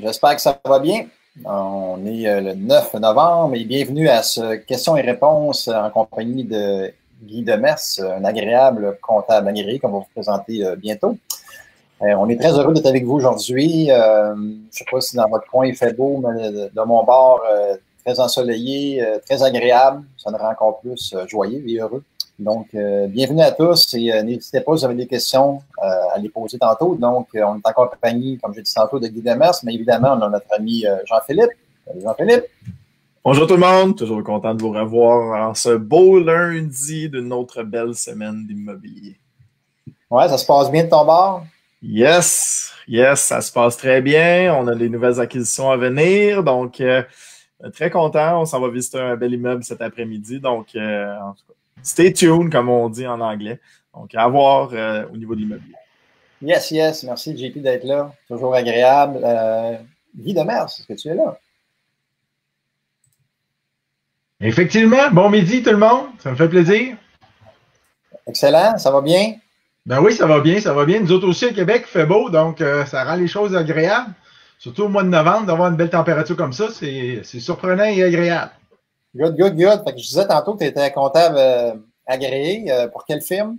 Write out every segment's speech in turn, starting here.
J'espère que ça va bien. On est le 9 novembre et bienvenue à ce questions et réponses en compagnie de Guy Demers, un agréable comptable agréé qu'on va vous présenter bientôt. On est très heureux d'être avec vous aujourd'hui. Je ne sais pas si dans votre coin il fait beau, mais de mon bord, très ensoleillé, très agréable. Ça nous rend encore plus joyeux et heureux. Donc, bienvenue à tous et n'hésitez pas si vous avez des questions à les poser tantôt. Donc, on est encore accompagné, comme j'ai dit tantôt, de Guy Demers, mais évidemment, on a notre ami Jean-Philippe. Salut Jean-Philippe. Bonjour tout le monde, toujours content de vous revoir en ce beau lundi d'une autre belle semaine d'immobilier. Ouais, ça se passe bien de ton bord? Yes, ça se passe très bien. On a des nouvelles acquisitions à venir, donc très content. On s'en va visiter un bel immeuble cet après-midi, donc en tout cas, stay tuned, comme on dit en anglais. Donc, à voir au niveau de l'immobilier. Yes. Merci JP d'être là. Toujours agréable. Guy Demers, est-ce que tu es là? Effectivement, bon midi tout le monde, ça me fait plaisir. Excellent, ça va bien? Ben oui, ça va bien. Nous autres aussi, à Québec, il fait beau, donc ça rend les choses agréables. Surtout au mois de novembre, d'avoir une belle température comme ça, c'est surprenant et agréable. Good. Fait que je disais tantôt que tu étais comptable agréé. Pour quelle firme?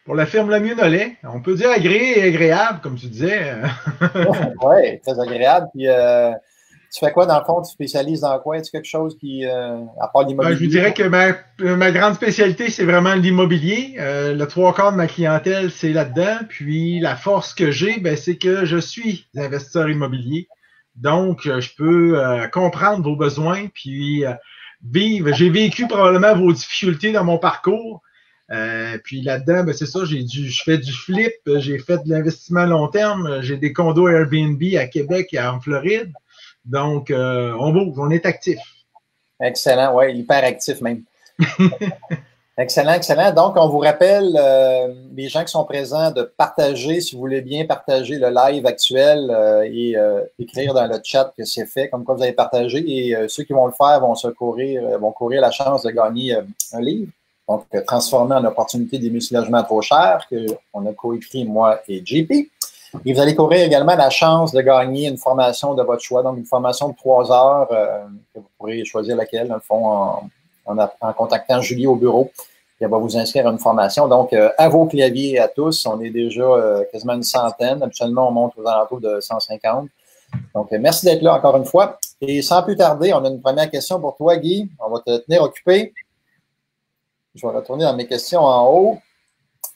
Pour la firme Lemieux-Nollet, on peut dire agréé et agréable, comme tu disais. Oui, très agréable. Puis, tu fais quoi dans le fond? Tu spécialises dans quoi? Est-ce quelque chose qui, à part l'immobilier? Je vous dirais que ma grande spécialité, c'est vraiment l'immobilier. Le 3/4 de ma clientèle, c'est là-dedans. Puis la force que j'ai, c'est que je suis investisseur immobilier. Donc, je peux comprendre vos besoins, puis vivre. J'ai vécu probablement vos difficultés dans mon parcours. Puis là-dedans, c'est ça, je fais du flip, j'ai fait de l'investissement à long terme, j'ai des condos Airbnb à Québec et en Floride. Donc, on bouge, on est actif. Excellent, oui, hyper actif même. Excellent. Donc, on vous rappelle, les gens qui sont présents, de partager, si vous voulez bien, partager le live actuel et écrire dans le chat que c'est fait, comme quoi vous avez partagé. Et ceux qui vont le faire vont courir la chance de gagner un livre. Donc, transformer en opportunité des multilogements trop chers, qu'on a coécrit moi et JP. Et vous allez courir également la chance de gagner une formation de votre choix, donc une formation de 3 heures, que vous pourrez choisir laquelle, dans le fond, en contactant Julie au bureau. Et elle va vous inscrire à une formation. Donc, à vos claviers à tous, on est déjà quasiment une centaine. Habituellement, on monte aux alentours de 150. Donc, merci d'être là encore une fois. Et sans plus tarder, on a une première question pour toi, Guy. On va te tenir occupé. Je vais retourner dans mes questions en haut.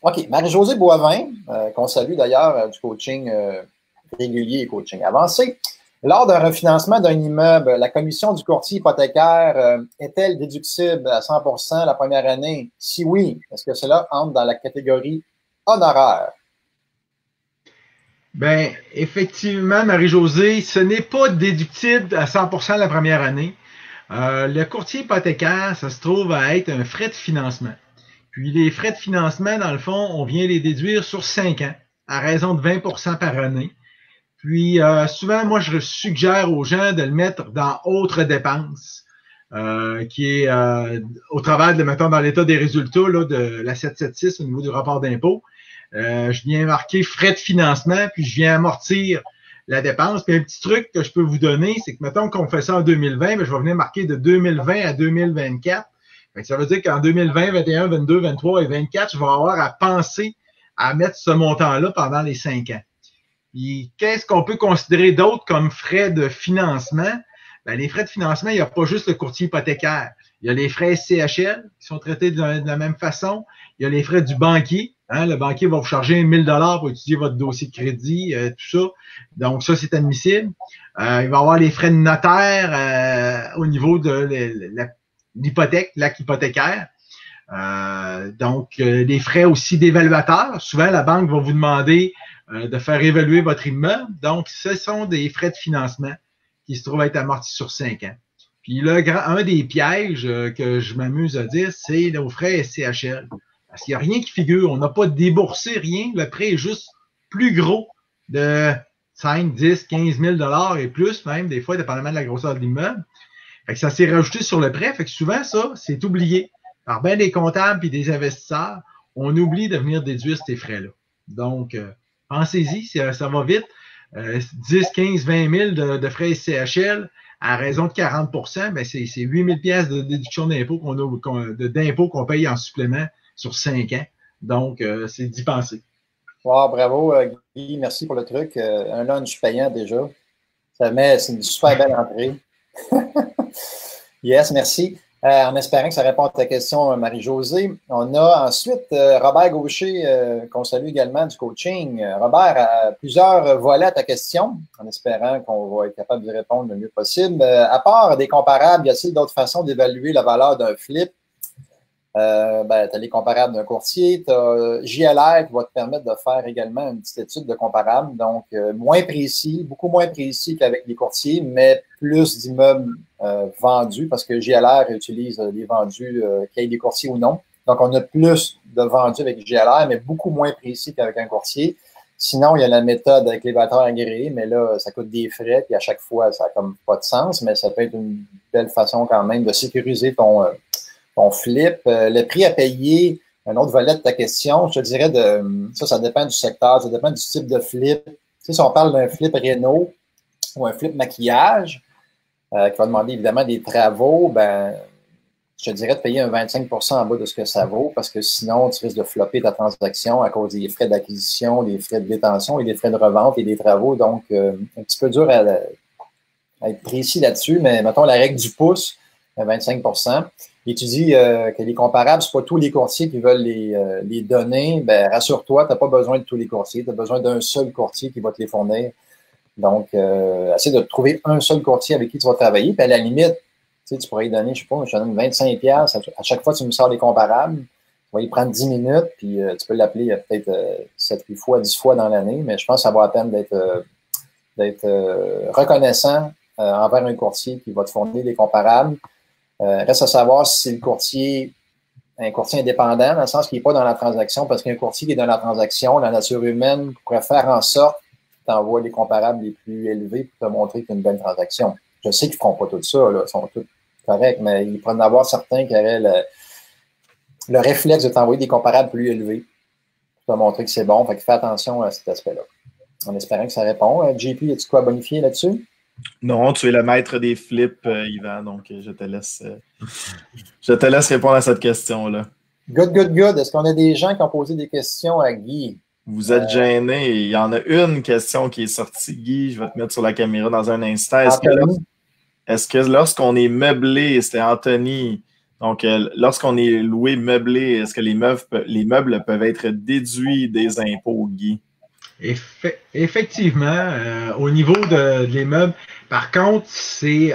OK. Marie-Josée Boivin, qu'on salue d'ailleurs du coaching régulier et coaching avancé. Lors d'un refinancement d'un immeuble, la commission du courtier hypothécaire est-elle déductible à 100% la première année? Si oui, est-ce que cela entre dans la catégorie honoraire? Bien, effectivement, Marie-Josée, ce n'est pas déductible à 100% la première année. Le courtier hypothécaire, ça se trouve à être un frais de financement. Puis les frais de financement, dans le fond, on vient les déduire sur 5 ans, à raison de 20% par année. Puis souvent, moi, je suggère aux gens de le mettre dans autres dépenses, qui est au travers de, mettons, dans l'état des résultats là, de la 776 au niveau du rapport d'impôt. Je viens marquer frais de financement, puis je viens amortir la dépense. Puis un petit truc que je peux vous donner, c'est que, mettons qu'on fait ça en 2020, je vais venir marquer de 2020 à 2024. Ça veut dire qu'en 2020, 21, 22, 23 et 24, je vais avoir à penser à mettre ce montant-là pendant les 5 ans. Puis, qu'est-ce qu'on peut considérer d'autre comme frais de financement? Les frais de financement, il n'y a pas juste le courtier hypothécaire. Il y a les frais SCHL qui sont traités de la même façon. Il y a les frais du banquier. Le banquier va vous charger 1 000 $ pour étudier votre dossier de crédit, tout ça. Donc, ça, c'est admissible. Il va y avoir les frais de notaire au niveau de l'hypothèque, l'acte hypothécaire. Donc, les frais aussi d'évaluateur. Souvent, la banque va vous demander de faire évaluer votre immeuble. Donc, ce sont des frais de financement qui se trouvent à être amortis sur 5 ans. Puis un des pièges que je m'amuse à dire, c'est nos frais SCHL. Parce qu'il n'y a rien qui figure. On n'a pas déboursé rien. Le prêt est juste plus gros de 5, 10, 15 000 $ et plus, même, des fois, dépendamment de la grosseur de l'immeuble. Fait que ça s'est rajouté sur le prêt. Fait que souvent, ça, c'est oublié. Par bien des comptables et des investisseurs, on oublie de venir déduire ces frais-là. Donc, pensez-y, ça va vite. 10, 15, 20 000 de frais SCHL à raison de 40 ben c'est 8 000 pièces de déduction d'impôt qu'on paye en supplément sur 5 ans. Donc, c'est d'y penser. Wow, bravo, Guy. Merci pour le truc. Un lunch payant déjà. C'est une super belle entrée. Yes, merci. En espérant que ça répond à ta question, Marie-Josée. On a ensuite Robert Gaucher, qu'on salue également du coaching. Robert, plusieurs volets à ta question, en espérant qu'on va être capable de répondre le mieux possible. À part des comparables, y a-t-il d'autres façons d'évaluer la valeur d'un flip? Tu as les comparables d'un courtier, tu as JLR qui va te permettre de faire également une petite étude de comparable, donc moins précis, beaucoup moins précis qu'avec les courtiers, mais plus d'immeubles vendus parce que JLR utilise les vendus qu'il y ait des courtiers ou non. Donc, on a plus de vendus avec JLR, mais beaucoup moins précis qu'avec un courtier. Sinon, il y a la méthode avec les batteurs agréés, mais là, ça coûte des frais, puis à chaque fois, ça n'a comme pas de sens, mais ça peut être une belle façon quand même de sécuriser ton flip. Le prix à payer, un autre volet de ta question, je te dirais ça dépend du secteur, ça dépend du type de flip. Tu sais, si on parle d'un flip réno ou un flip maquillage, qui va demander évidemment des travaux, je te dirais de payer un 25 % en bas de ce que ça vaut, parce que sinon, tu risques de flopper ta transaction à cause des frais d'acquisition, des frais de détention et des frais de revente et des travaux. Donc, un petit peu dur à être précis là-dessus, mais mettons la règle du pouce, 25 %. Et tu dis que les comparables, c'est pas tous les courtiers qui veulent les donner. Rassure-toi, tu n'as pas besoin de tous les courtiers. Tu as besoin d'un seul courtier qui va te les fournir. Donc, essaie de trouver un seul courtier avec qui tu vas travailler. Puis à la limite, tu pourrais y donner, je sais pas, je te donne 25 $. À chaque fois que tu me sors les comparables, tu vas y prendre 10 minutes, puis tu peux l'appeler peut-être 7-8 fois, 10 fois dans l'année. Mais je pense que ça vaut la peine d'être reconnaissant envers un courtier qui va te fournir des comparables. Reste à savoir si c'est un courtier indépendant, dans le sens qu'il n'est pas dans la transaction, parce qu'un courtier qui est dans la transaction, la nature humaine pourrait faire en sorte qu'il t'envoie les comparables les plus élevés pour te montrer que c'est une belle transaction. Je sais qu'ils ne feront pas tout ça, là, ils sont tous corrects, mais il pourrait en avoir certains qui auraient le réflexe de t'envoyer des comparables plus élevés pour te montrer que c'est bon. Fait que fais attention à cet aspect-là. En espérant que ça répond. JP, as-tu quoi à bonifier là-dessus? Non, tu es le maître des flips, Yvan, donc je te laisse répondre à cette question-là. Good. Est-ce qu'on a des gens qui ont posé des questions à Guy? Vous êtes gêné. Il y en a une question qui est sortie, Guy. Je vais te mettre sur la caméra dans un instant. Est-ce que lorsqu'on est meublé, c'était Anthony, donc lorsqu'on est loué meublé, est-ce que les meubles peuvent être déduits des impôts, Guy? Effectivement, au niveau des meubles, par contre, il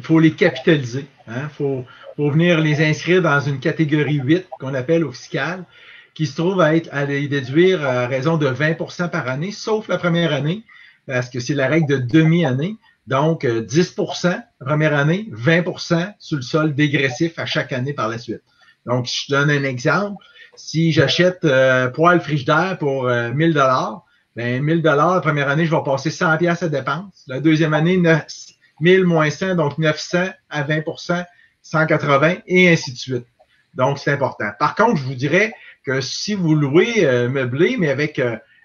faut les capitaliser. Il faut venir les inscrire dans une catégorie 8 qu'on appelle au fiscal, qui se trouve à les déduire à raison de 20 % par année, sauf la première année, parce que c'est la règle de demi-année. Donc, 10 % la première année, 20 % sur le sol dégressif à chaque année par la suite. Donc, je donne un exemple. Si j'achète poêle frigidaire pour 1 000 $, 1 000 $, la première année, je vais passer 100 $ à dépense. La deuxième année, 1000 moins 100, donc 900 à 20 %, 180 et ainsi de suite. Donc, c'est important. Par contre, je vous dirais que si vous louez meublé, mais avec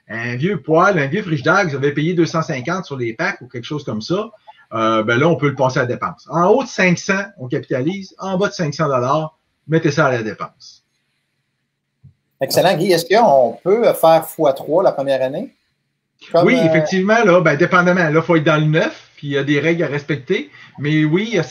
un vieux poêle, un vieux frigidaire que vous avez payé 250 sur les packs ou quelque chose comme ça, là, on peut le passer à la dépense. En haut de 500, on capitalise. En bas de 500 $, mettez ça à la dépense. Excellent, Guy. Est-ce qu'on peut faire x3 la première année? Oui, effectivement, là, dépendamment, là, il faut être dans le neuf, puis il y a des règles à respecter. Mais oui, il y a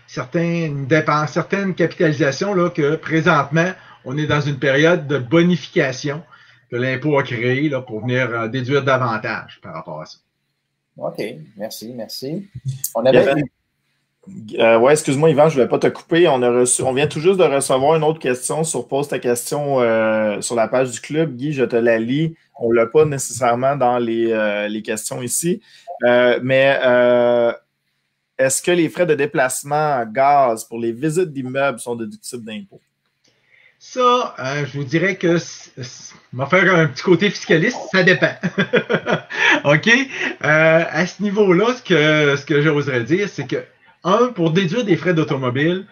certaines dépenses, certaines capitalisations là, que présentement, on est dans une période de bonification que l'impôt a créée là, pour venir déduire davantage par rapport à ça. OK, merci. Oui, excuse-moi, Yvan, je ne voulais pas te couper. On vient tout juste de recevoir une autre question sur Pose ta question sur la page du club. Guy, je te la lis. On ne l'a pas nécessairement dans les questions ici. Mais est-ce que les frais de déplacement en gaz pour les visites d'immeubles sont déductibles d'impôt? Ça, je vous dirais que, on va faire un petit côté fiscaliste, ça dépend. OK? À ce niveau-là, ce que j'oserais dire, c'est que, pour déduire des frais d'automobile,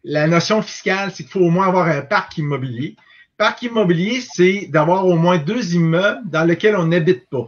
la notion fiscale, c'est qu'il faut au moins avoir un parc immobilier. Parc immobilier, c'est d'avoir au moins 2 immeubles dans lesquels on n'habite pas.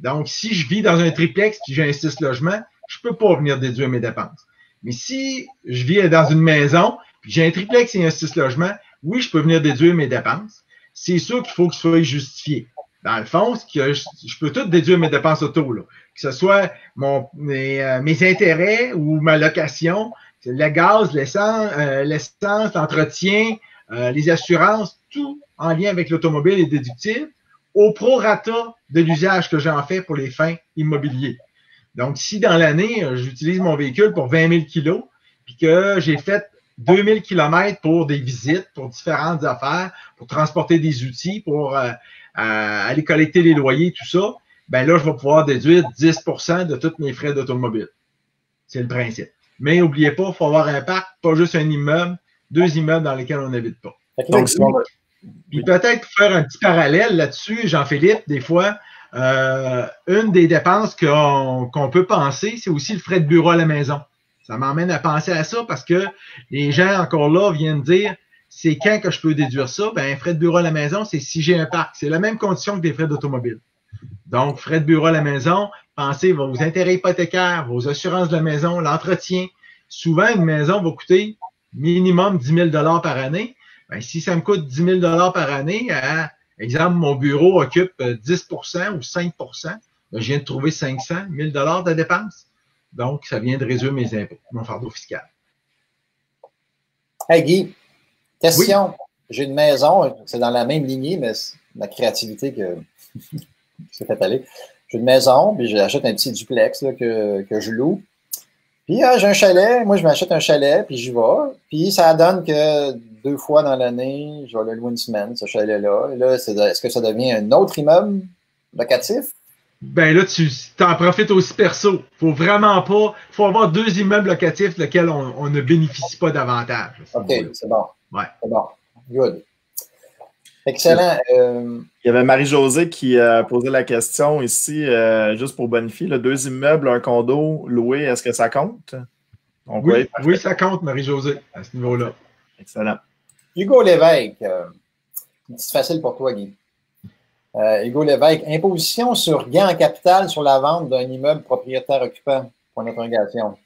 Donc, si je vis dans un triplex et j'ai un 6 logements, je peux pas venir déduire mes dépenses. Mais si je vis dans une maison, puis j'ai un triplex et un 6 logements, oui, je peux venir déduire mes dépenses. C'est sûr qu'il faut que ce soit justifié. Dans le fond, je peux tout déduire mes dépenses auto, là. Que ce soit mes intérêts ou ma location, le gaz, l'essence, l'entretien, les assurances, tout en lien avec l'automobile est déductible au prorata de l'usage que j'en fais pour les fins immobiliers. Donc, si dans l'année, j'utilise mon véhicule pour 20 000 kilos, puis que j'ai fait 2000 kilomètres pour des visites, pour différentes affaires, pour transporter des outils, pour aller collecter les loyers, tout ça, ben là, je vais pouvoir déduire 10% de tous mes frais d'automobile. C'est le principe. Mais n'oubliez pas, il faut avoir un parc, pas juste un immeuble, 2 immeubles dans lesquels on n'habite pas. Donc, puis peut-être pour faire un petit parallèle là-dessus, Jean-Philippe, des fois, une des dépenses qu'on peut penser, c'est aussi le frais de bureau à la maison. Ça m'emmène à penser à ça parce que les gens, encore là, viennent dire, c'est quand que je peux déduire ça? Ben, frais de bureau à la maison, c'est si j'ai un parc. C'est la même condition que des frais d'automobile. Donc, frais de bureau à la maison, pensez vos intérêts hypothécaires, vos assurances de la maison, l'entretien. Souvent, une maison va coûter minimum 10 000 $ par année. Ben, si ça me coûte 10 000 $ par année, exemple, mon bureau occupe 10% ou 5%, ben, je viens de trouver 500 000 $ de dépenses. Donc, ça vient de réduire mes impôts, mon fardeau fiscal. Hey Guy, question. Oui. J'ai une maison, c'est dans la même lignée, mais c'est ma créativité que s'est fait aller. J'ai une maison, puis j'achète un petit duplex là, que je loue. Puis j'ai un chalet, moi je m'achète un chalet, puis j'y vais. Puis ça donne que 2 fois dans l'année, je vais le louer une semaine, ce chalet-là. Et là, est-ce que ça devient un autre immeuble locatif? Ben là, tu t'en profites aussi perso. Faut vraiment pas. Faut avoir 2 immeubles locatifs lesquels on ne bénéficie pas davantage. OK, c'est bon. Ouais. C'est bon. Good. Excellent. Il y avait Marie-Josée qui posait la question ici, juste pour bonifier, 2 immeubles, un condo loué, est-ce que ça compte? Donc, oui, ça compte, Marie-Josée, à ce niveau-là. Excellent. Hugo Lévesque, c'est facile pour toi, Guy. Hugo Lévesque, imposition sur gain en capital sur la vente d'un immeuble propriétaire occupant, pour l'interrogation.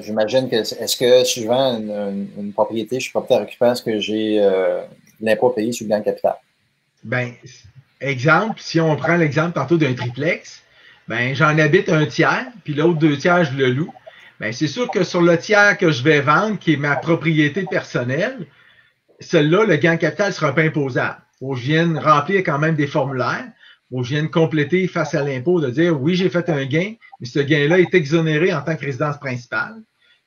J'imagine que, est-ce que si je vends une propriété, je suis propriétaire occupant, est-ce que j'ai l'impôt payé sur le gain en capital? Ben, exemple, si on prend l'exemple tantôt d'un triplex, ben, j'en habite un tiers, puis l'autre 2 tiers, je le loue. Ben, c'est sûr que sur le tiers que je vais vendre, qui est ma propriété personnelle, celle-là, le gain en capital ne sera pas imposable. Faut que je vienne remplir quand même des formulaires. Faut que je vienne compléter face à l'impôt de dire oui, j'ai fait un gain, mais ce gain-là est exonéré en tant que résidence principale.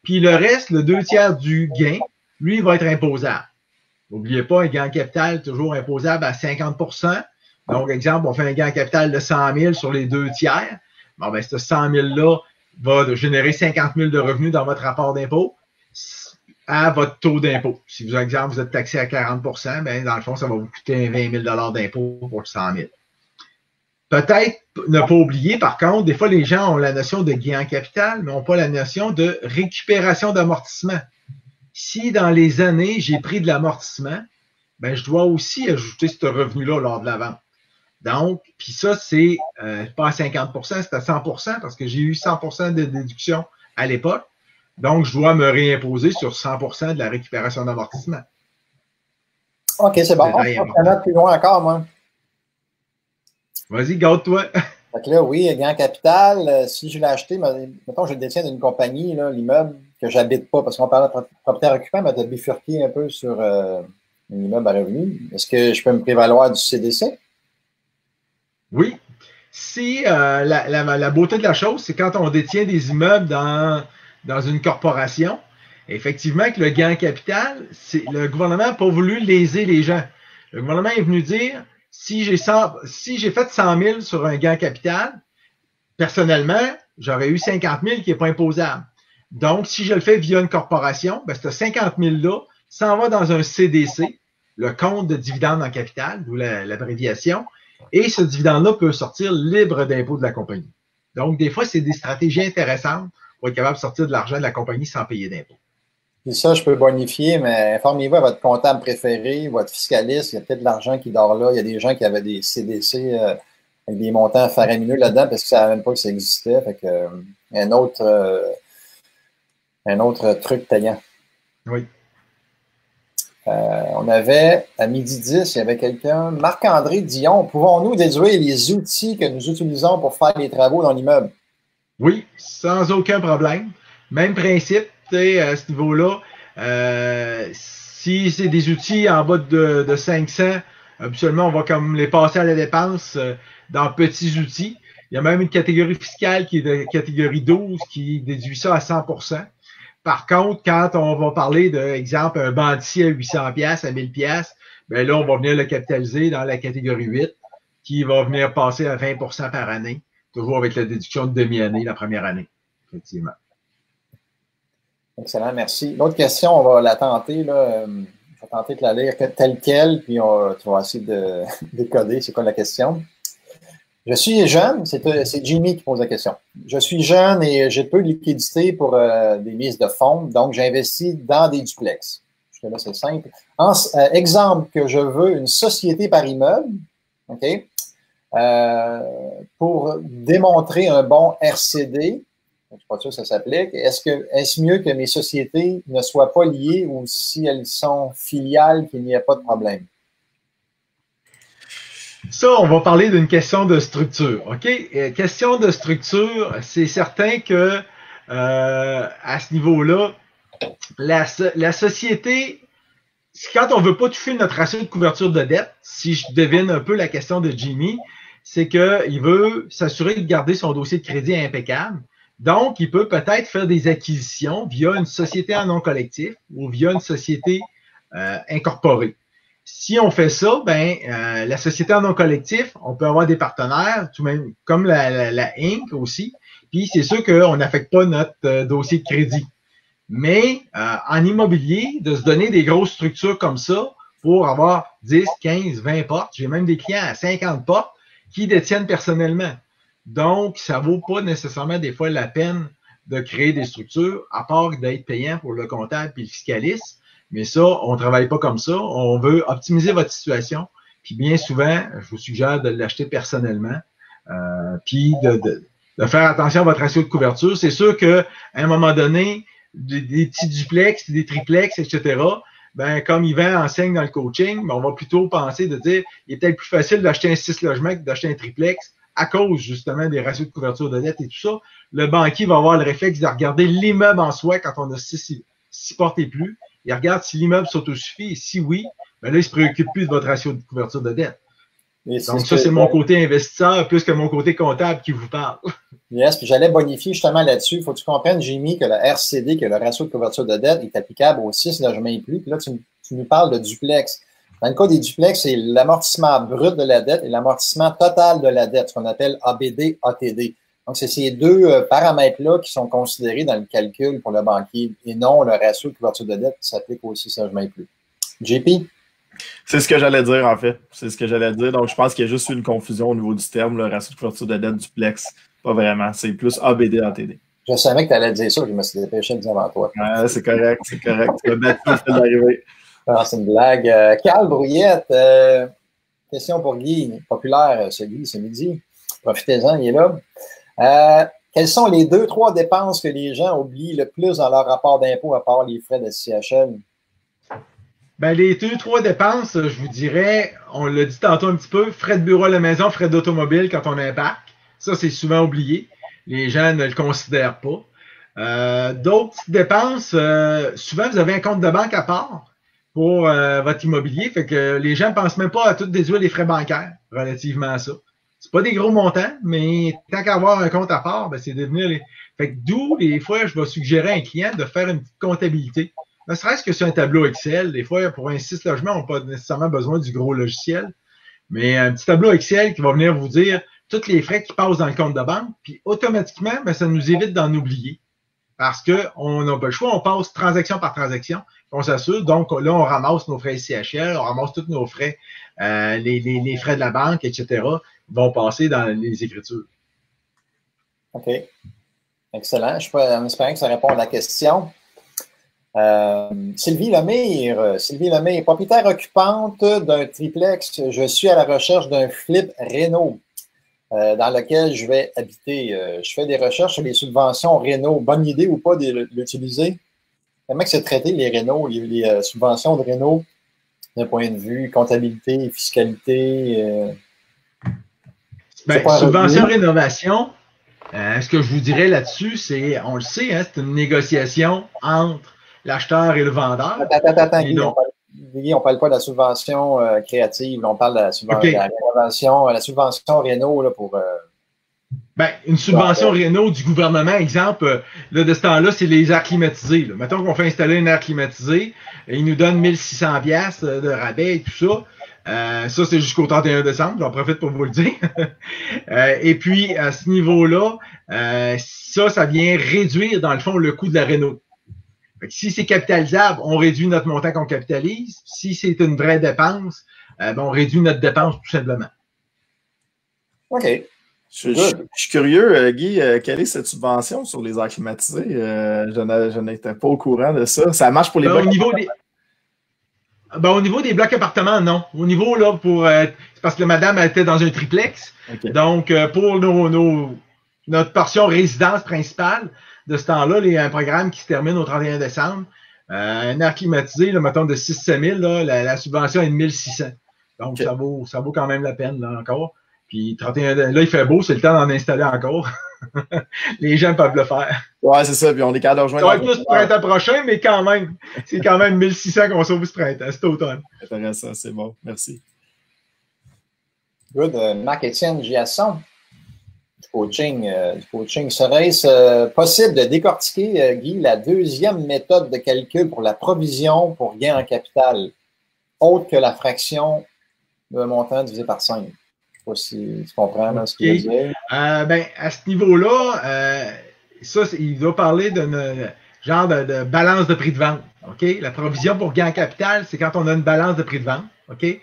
Puis le reste, le 2 tiers du gain, lui, il va être imposable. N'oubliez pas, un gain en capital toujours imposable à 50%. Donc, exemple, on fait un gain en capital de 100 000 sur les 2 tiers. Bon, ben, ce 100 000-là va générer 50 000 de revenus dans votre rapport d'impôt à votre taux d'impôt. Si, par exemple, vous êtes taxé à 40%, ben, dans le fond, ça va vous coûter 20 000 $ d'impôt pour 100 000. Peut-être ne pas oublier, par contre, des fois, les gens ont la notion de gain en capital, mais n'ont pas la notion de récupération d'amortissement. Si dans les années, j'ai pris de l'amortissement, ben, je dois aussi ajouter ce revenu-là lors de la vente. Donc, puis ça, c'est pas à 50%, c'est à 100% parce que j'ai eu 100% de déduction à l'époque. Donc, je dois me réimposer sur 100% de la récupération d'amortissement. OK, c'est bon. On va plus loin encore, moi. Vas-y, garde-toi. Donc là, oui, gain en capital. Si je l'ai acheté, mettons, je le détiens d'une compagnie, l'immeuble, que j'habite pas, parce qu'on parle de propriétaire occupant, mais tu as bifurqué un peu sur un immeuble à revenu. Est-ce que je peux me prévaloir du CDC? Oui. Si la beauté de la chose, c'est quand on détient des immeubles dans une corporation, effectivement, que le gain en capital, le gouvernement n'a pas voulu léser les gens. Le gouvernement est venu dire, si j'ai fait 100 000 sur un gain en capital, personnellement, j'aurais eu 50 000 qui n'est pas imposable. Donc, si je le fais via une corporation, ben, ce 50 000-là s'en va dans un CDC, le compte de dividende en capital, d'où l'abréviation, et ce dividende-là peut sortir libre d'impôt de la compagnie. Donc, des fois, c'est des stratégies intéressantes pour être capable de sortir de l'argent de la compagnie sans payer d'impôt. Puis ça, je peux bonifier, mais informez-vous à votre comptable préféré, votre fiscaliste, il y a peut-être de l'argent qui dort là. Il y a des gens qui avaient des CDC avec des montants faramineux là-dedans parce que ça ne savait même pas que ça existait. Fait que, un autre truc payant. Oui. On avait, à 12h10, il y avait quelqu'un, Marc-André Dion, pouvons-nous déduire les outils que nous utilisons pour faire les travaux dans l'immeuble? Oui, sans aucun problème. Même principe, à ce niveau-là. Si c'est des outils en bas de 500, habituellement, on va comme les passer à la dépense dans petits outils. Il y a même une catégorie fiscale qui est de catégorie 12 qui déduit ça à 100%. Par contre, quand on va parler d'exemple, un banditier à 800$, à 1000$, ben là, on va venir le capitaliser dans la catégorie 8 qui va venir passer à 20% par année, toujours avec la déduction de demi-année la première année, effectivement. Excellent, merci. L'autre question, on va la tenter, là. Je vais tenter de la lire telle quelle, puis tu vas essayer de décoder c'est quoi la question. Je suis jeune, c'est Jimmy qui pose la question. Je suis jeune et j'ai peu de liquidité pour des mises de fonds, donc j'investis dans des duplex. Jusque-là, c'est simple. Exemple que je veux une société par immeuble, OK, pour démontrer un bon RCD. Je ne suis pas sûr que ça s'applique. Est-ce mieux que mes sociétés ne soient pas liées ou si elles sont filiales, qu'il n'y a pas de problème? Ça, on va parler d'une question de structure. OK? Question de structure, c'est certain que à ce niveau-là, la société, quand on ne veut pas toucher notre ratio de couverture de dette, si je devine un peu la question de Jimmy, c'est qu'il veut s'assurer de garder son dossier de crédit impeccable. Donc, il peut peut-être faire des acquisitions via une société en non collectif ou via une société incorporée. Si on fait ça, la société en non collectif, on peut avoir des partenaires, tout même comme la Inc. aussi. Puis c'est sûr qu'on n'affecte pas notre dossier de crédit. Mais en immobilier, de se donner des grosses structures comme ça pour avoir 10, 15, 20 portes, j'ai même des clients à 50 portes qui détiennent personnellement. Donc, ça vaut pas nécessairement des fois la peine de créer des structures, à part d'être payant pour le comptable et le fiscaliste. Mais ça, on travaille pas comme ça. On veut optimiser votre situation. Puis bien souvent, je vous suggère de l'acheter personnellement. Puis de faire attention à votre ratio de couverture. C'est sûr qu'à un moment donné, des petits duplex, des triplex, etc., comme Yvan enseigne dans le coaching, on va plutôt penser de dire il est peut-être plus facile d'acheter un 6 logements que d'acheter un triplex à cause justement des ratios de couverture de dette et tout ça. Le banquier va avoir le réflexe de regarder l'immeuble en soi quand on a 6 portes et plus. Il regarde si l'immeuble s'autosuffit et si oui, là, il ne se préoccupe plus de votre ratio de couverture de dette. Donc, ça, c'est mon côté investisseur plus que mon côté comptable qui vous parle. Yes, puis j'allais bonifier justement là-dessus. Il faut que tu comprennes, Jimmy, que le RCD, que le ratio de couverture de dette, est applicable aux 6 logements et plus. Puis là, tu nous parles de duplex. Dans le cas des duplex, c'est l'amortissement brut de la dette et l'amortissement total de la dette, ce qu'on appelle ABD, ATD. Donc, c'est ces deux paramètres-là qui sont considérés dans le calcul pour le banquier et non le ratio de couverture de dette qui s'applique aux 6 logements et plus. JP? C'est ce que j'allais dire, en fait. C'est ce que j'allais dire. Donc, je pense qu'il y a juste une confusion au niveau du terme, le ratio de couverture de dette duplex. Pas vraiment. C'est plus ABD, ATD. Je savais que tu allais dire ça, je me suis dépêché de dire avant toi. Ouais, c'est correct, c'est correct. Tu vas battre le fait d'arriver. Ah, c'est une blague. Carl Brouillette, question pour Guy, populaire ce Guy, ce midi. Profitez-en, il est là. Quelles sont les 2-3 dépenses que les gens oublient le plus dans leur rapport d'impôt à part les frais de CHL? Les 2-3 dépenses, je vous dirais, on l'a dit tantôt un petit peu, frais de bureau à la maison, frais d'automobile quand on a un parc. Ça, c'est souvent oublié. Les gens ne le considèrent pas. D'autres petites dépenses, souvent, vous avez un compte de banque à part pour votre immobilier. Fait que les gens ne pensent même pas à tout déduire les frais bancaires relativement à ça. C'est pas des gros montants, mais tant qu'à avoir un compte à part, c'est devenir les. Fait que d'où, des fois, je vais suggérer à un client de faire une petite comptabilité. Ne serait-ce que sur un tableau Excel. Des fois, pour un 6 logements, on n'a pas nécessairement besoin du gros logiciel. Mais un petit tableau Excel qui va venir vous dire tous les frais qui passent dans le compte de banque, puis automatiquement, ça nous évite d'en oublier. Parce qu'on n'a pas le choix, on passe transaction par transaction, on s'assure. Donc là, on ramasse nos frais CHL, on ramasse tous nos frais, les frais de la banque, etc., vont passer dans les écritures. OK. Excellent. Je suis en espérant que ça répond à la question. Sylvie Lemire, propriétaire occupante d'un triplex. Je suis à la recherche d'un flip réno. dans lequel je vais habiter. Je fais des recherches sur les subventions réno. Bonne idée ou pas de l'utiliser? Comment c'est traité les réno, les subventions de réno d'un point de vue comptabilité, fiscalité? Subvention rénovation, ce que je vous dirais là-dessus, c'est, on le sait, hein, c'est une négociation entre l'acheteur et le vendeur. Attends, Guy, on ne parle pas de la subvention créative, on parle de la subvention, la subvention réno là, pour. Une subvention réno du gouvernement, exemple, là, de ce temps-là, c'est les airs climatisés. Là. Mettons qu'on fait installer un air climatisé, et ils nous donnent 1600 pièces de rabais et tout ça. Ça, c'est jusqu'au 31 décembre, j'en profite pour vous le dire. Et puis, à ce niveau-là, ça vient réduire, dans le fond, le coût de la réno. Si c'est capitalisable, on réduit notre montant qu'on capitalise. Si c'est une vraie dépense, on réduit notre dépense tout simplement. OK. Je suis curieux, Guy, quelle est cette subvention sur les airs climatisés? Je n'étais pas au courant de ça. Ça marche pour les blocs au niveau des blocs appartements, non. Au niveau, là, c'est parce que madame elle était dans un triplex. Okay. Donc, pour notre portion résidence principale de ce temps-là, il y a un programme qui se termine au 31 décembre. Un air climatisé, là, mettons, de 6-7 000, là, la subvention est de 1600. Donc, okay. ça vaut quand même la peine, là, encore. Puis, 31, là, il fait beau, c'est le temps d'en installer encore. Les gens peuvent le faire. Ouais, c'est ça. Puis, on est capable de rejoindre. Ça va être plus printemps prochain, mais quand même, c'est quand même 1600 qu'on sauve ce printemps, cet automne. Intéressant, c'est bon. Merci. Good. Marc-Étienne Giasson, du coaching. Serait-ce possible de décortiquer, Guy, la deuxième méthode de calcul pour la provision pour gain en capital, autre que la fraction de montant divisé par 5? Je ne sais pas si tu comprends là, ce qu'il veut dire. À ce niveau-là, il doit parler d'un genre de balance de prix de vente. Okay? La provision pour gain en capital, c'est quand on a une balance de prix de vente. Okay?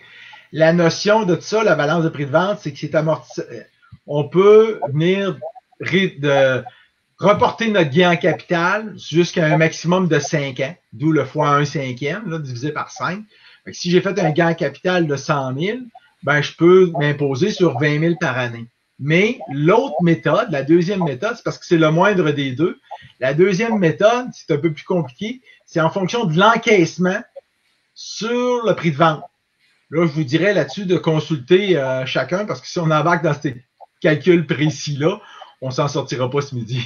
La notion de ça, la balance de prix de vente, c'est que c'est amorti. On peut venir de reporter notre gain en capital jusqu'à un maximum de 5 ans, d'où le fois 1 cinquième, là, divisé par 5. Fait que si j'ai fait un gain en capital de 100 000, je peux m'imposer sur 20 000 par année. Mais l'autre méthode, la deuxième méthode, c'est parce que c'est le moindre des deux. La deuxième méthode, c'est un peu plus compliqué, c'est en fonction de l'encaissement sur le prix de vente. Là, je vous dirais là-dessus de consulter chacun, parce que si on embarque dans ces calculs précis-là, on s'en sortira pas ce midi.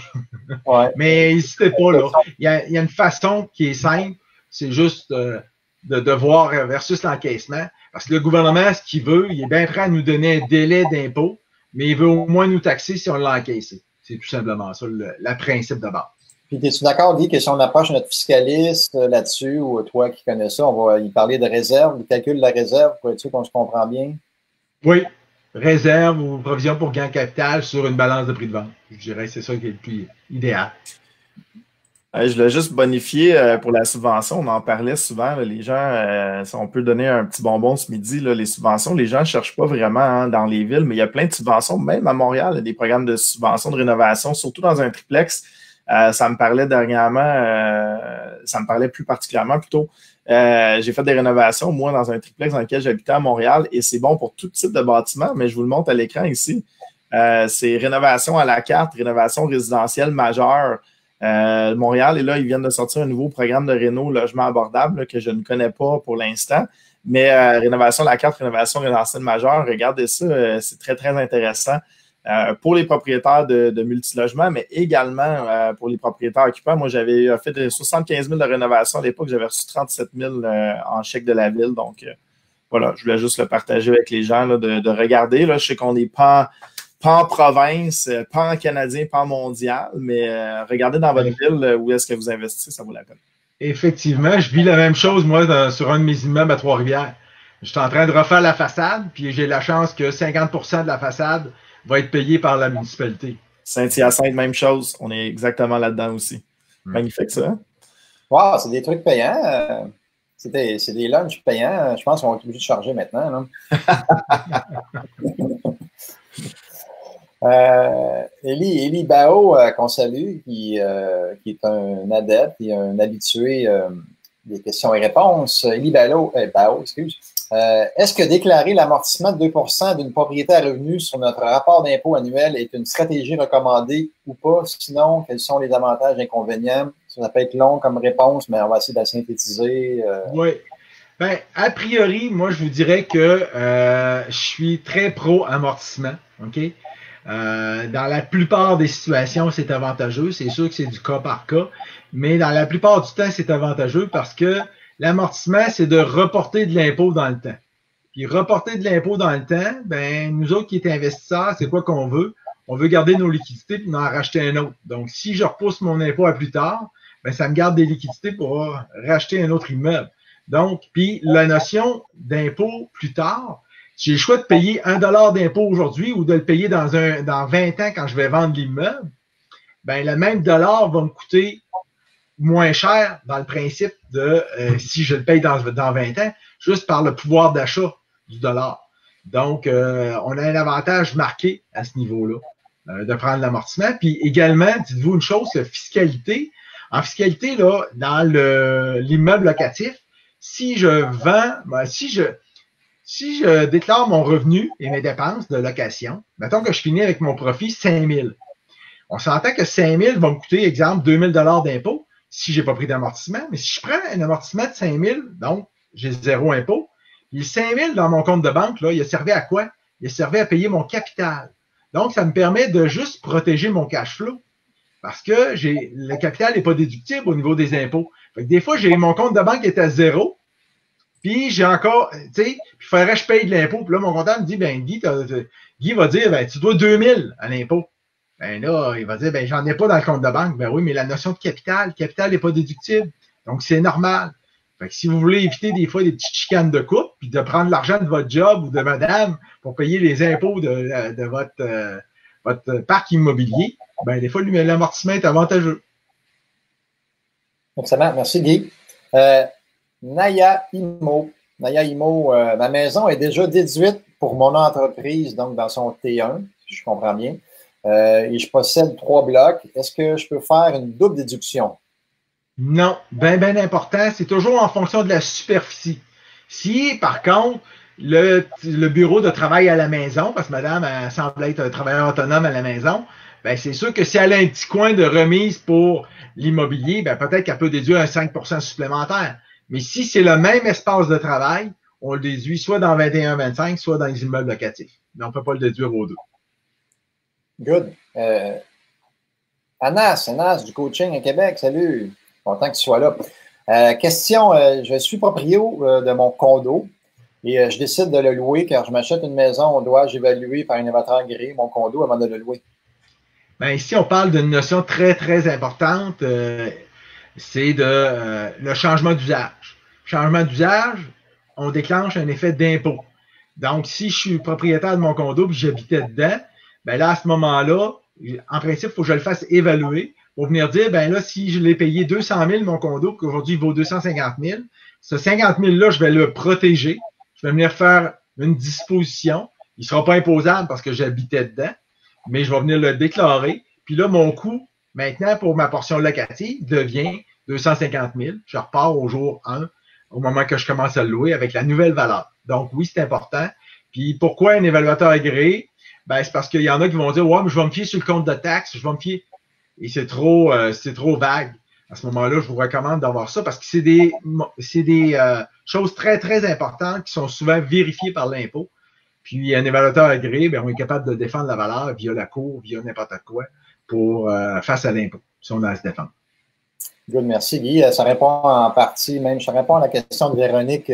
Ouais. Mais n'hésitez pas, là. Il y a une façon qui est simple, c'est juste de voir versus l'encaissement. Parce que le gouvernement, ce qu'il veut, il est bien prêt à nous donner un délai d'impôt, mais il veut au moins nous taxer si on l'a encaissé. C'est tout simplement ça, le principe de base. Puis, es-tu d'accord, Guy, que si on approche notre fiscaliste là-dessus, ou toi qui connais ça, on va y parler de réserve, du calcul de la réserve, pour être sûr qu'on se comprend bien? Oui. Réserve ou provision pour gain capital sur une balance de prix de vente. Je dirais que c'est ça qui est le plus idéal. Je voulais juste bonifier pour la subvention. On en parlait souvent. Là, les gens, si on peut donner un petit bonbon ce midi, là, les subventions, les gens ne cherchent pas vraiment dans les villes, mais il y a plein de subventions. Même à Montréal, il y a des programmes de subvention de rénovation, surtout dans un triplex. Ça me parlait dernièrement, ça me parlait plus particulièrement plutôt. J'ai fait des rénovations, moi, dans un triplex dans lequel j'habitais à Montréal, et c'est bon pour tout type de bâtiment, mais je vous le montre à l'écran ici. C'est rénovation à la carte, rénovation résidentielle majeure. Montréal, et là, ils viennent de sortir un nouveau programme de réno logement abordable là, que je ne connais pas pour l'instant. Mais rénovation à la carte, rénovation résidentielle majeure, regardez ça, c'est très, très intéressant pour les propriétaires de multilogements, mais également pour les propriétaires occupants. Moi, j'avais fait 75 000 de rénovation à l'époque, j'avais reçu 37 000 en chèque de la ville. Donc, voilà, je voulais juste le partager avec les gens, là, de regarder. Là, je sais qu'on n'est pas en province, pas en canadien, pas en mondial, mais regardez dans votre ville où est-ce que vous investissez, ça vaut la peine. Effectivement, je vis la même chose, moi, sur un de mes immeubles à Trois-Rivières. Je suis en train de refaire la façade, puis j'ai la chance que 50% de la façade va être payée par la municipalité. Saint-Hyacinthe, même chose. On est exactement là-dedans aussi. Magnifique, ça. Hein? Wow, c'est des trucs payants. C'est des lunchs payants. Je pense qu'on va être obligé de charger maintenant. Élie Bao, qu'on salue, qui est un adepte et un habitué des questions et réponses. Élie Bao, excuse. Est-ce que déclarer l'amortissement de 2 d'une propriété à revenus sur notre rapport d'impôt annuel est une stratégie recommandée ou pas? Sinon, quels sont les avantages et inconvénients? Ça peut être long comme réponse, mais on va essayer de la synthétiser. Oui. Ben, a priori, moi, je vous dirais que je suis très pro-amortissement. OK? Dans la plupart des situations, c'est avantageux. C'est sûr que c'est du cas par cas, mais dans la plupart du temps, c'est avantageux parce que l'amortissement, c'est de reporter de l'impôt dans le temps. Puis reporter de l'impôt dans le temps, ben nous autres qui est investisseurs, c'est quoi qu'on veut? On veut garder nos liquidités puis en racheter un autre. Donc, si je repousse mon impôt à plus tard, ben ça me garde des liquidités pour racheter un autre immeuble. Donc, puis la notion d'impôt plus tard, si j'ai le choix de payer $1 d'impôt aujourd'hui ou de le payer dans 20 ans quand je vais vendre l'immeuble, ben le même dollar va me coûter moins cher dans le principe de si je le paye dans 20 ans, juste par le pouvoir d'achat du dollar. Donc, on a un avantage marqué à ce niveau-là de prendre l'amortissement. Puis également, dites-vous une chose, la fiscalité. En fiscalité, là, dans l'immeuble locatif, si je vends, ben, si je déclare mon revenu et mes dépenses de location, mettons que je finis avec mon profit 5 000. On s'entend que 5 000 va me coûter, exemple, 2 000 d'impôt si j'ai pas pris d'amortissement. Mais si je prends un amortissement de 5 000, donc j'ai 0 impôt, puis le 5 000 dans mon compte de banque, là, il a servi à quoi? Il a servi à payer mon capital. Donc, ça me permet de juste protéger mon cash flow. Parce que le capital n'est pas déductible au niveau des impôts. Fait que des fois, mon compte de banque est à 0, puis j'ai encore, tu sais, il faudrait que je paye de l'impôt. Puis là, mon comptable me dit, ben Guy va dire, ben tu dois 2 000 à l'impôt. Ben là, il va dire, ben j'en ai pas dans le compte de banque. Ben oui, mais la notion de capital, le capital n'est pas déductible. Donc, c'est normal. Fait que si vous voulez éviter des fois des petites chicanes de couple, puis de prendre l'argent de votre job ou de madame pour payer les impôts de votre parc immobilier, ben des fois, l'amortissement est avantageux. Excellent. Merci, Guy. Naya Imo, ma maison est déjà déduite pour mon entreprise, donc dans son T1, si je comprends bien. Et je possède 3 blocs. Est-ce que je peux faire une double déduction? Non, bien important. C'est toujours en fonction de la superficie. Si, par contre, le bureau de travail à la maison, parce que madame elle semble être un travailleur autonome à la maison, ben c'est sûr que si elle a un petit coin de remise pour l'immobilier, ben peut-être qu'elle peut déduire un 5% supplémentaire. Mais si c'est le même espace de travail, on le déduit soit dans 21-25, soit dans les immeubles locatifs. Mais on ne peut pas le déduire aux deux. Good. Anas du coaching à Québec, salut. Content que tu sois là. Question, je suis proprio de mon condo et je décide de le louer car je m'achète une maison. Dois-je évaluer par un évaluateur agréé mon condo avant de le louer? Ben ici, on parle d'une notion très, très importante. C'est le changement d'usage. Changement d'usage, on déclenche un effet d'impôt. Donc, si je suis propriétaire de mon condo et j'habitais dedans, ben là, à ce moment-là, en principe, il faut que je le fasse évaluer pour venir dire, ben là, si je l'ai payé 200 000, mon condo, qu'aujourd'hui, il vaut 250 000, ce 50 000-là, je vais le protéger. Je vais venir faire une disposition. Il ne sera pas imposable parce que j'habitais dedans, mais je vais venir le déclarer. Puis là, mon coût, maintenant, pour ma portion locative, devient 250 000. Je repars au jour 1, au moment que je commence à le louer avec la nouvelle valeur. Donc, oui, c'est important. Puis, pourquoi un évaluateur agréé? Ben, c'est parce qu'il y en a qui vont dire, ouais, mais je vais me fier sur le compte de taxes, je vais me fier. Et c'est trop vague. À ce moment-là, je vous recommande d'avoir ça parce que c'est des choses très, très importantes qui sont souvent vérifiées par l'impôt. Puis, un évaluateur agréé, ben, on est capable de défendre la valeur via la cour, via n'importe quoi, face à l'impôt, si on a à se défendre. Good, merci Guy. Ça répond en partie, même, ça répond à la question de Véronique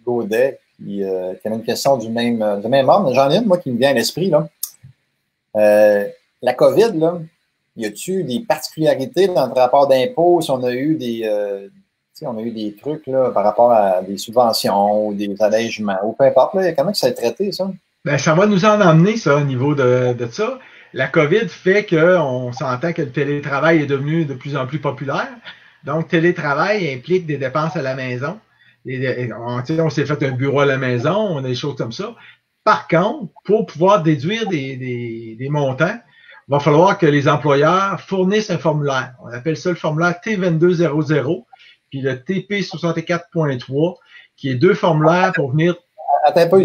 Gaudet, qui avait une question du même ordre. J'en ai une, moi, qui me vient à l'esprit, là. La COVID, là, y a-t-il des particularités dans le rapport d'impôt si on a eu des trucs là, par rapport à des subventions ou des allègements ou peu importe, là, comment ça a été traité, ça? Ben, ça va nous en emmener, ça, au niveau de ça. La COVID fait qu'on s'entend que le télétravail est devenu de plus en plus populaire. Donc, télétravail implique des dépenses à la maison. On s'est fait un bureau à la maison, on a des choses comme ça. Par contre, pour pouvoir déduire des montants, il va falloir que les employeurs fournissent un formulaire. On appelle ça le formulaire T2200, puis le TP64.3, qui est 2 formulaires pour venir. Attends un peu,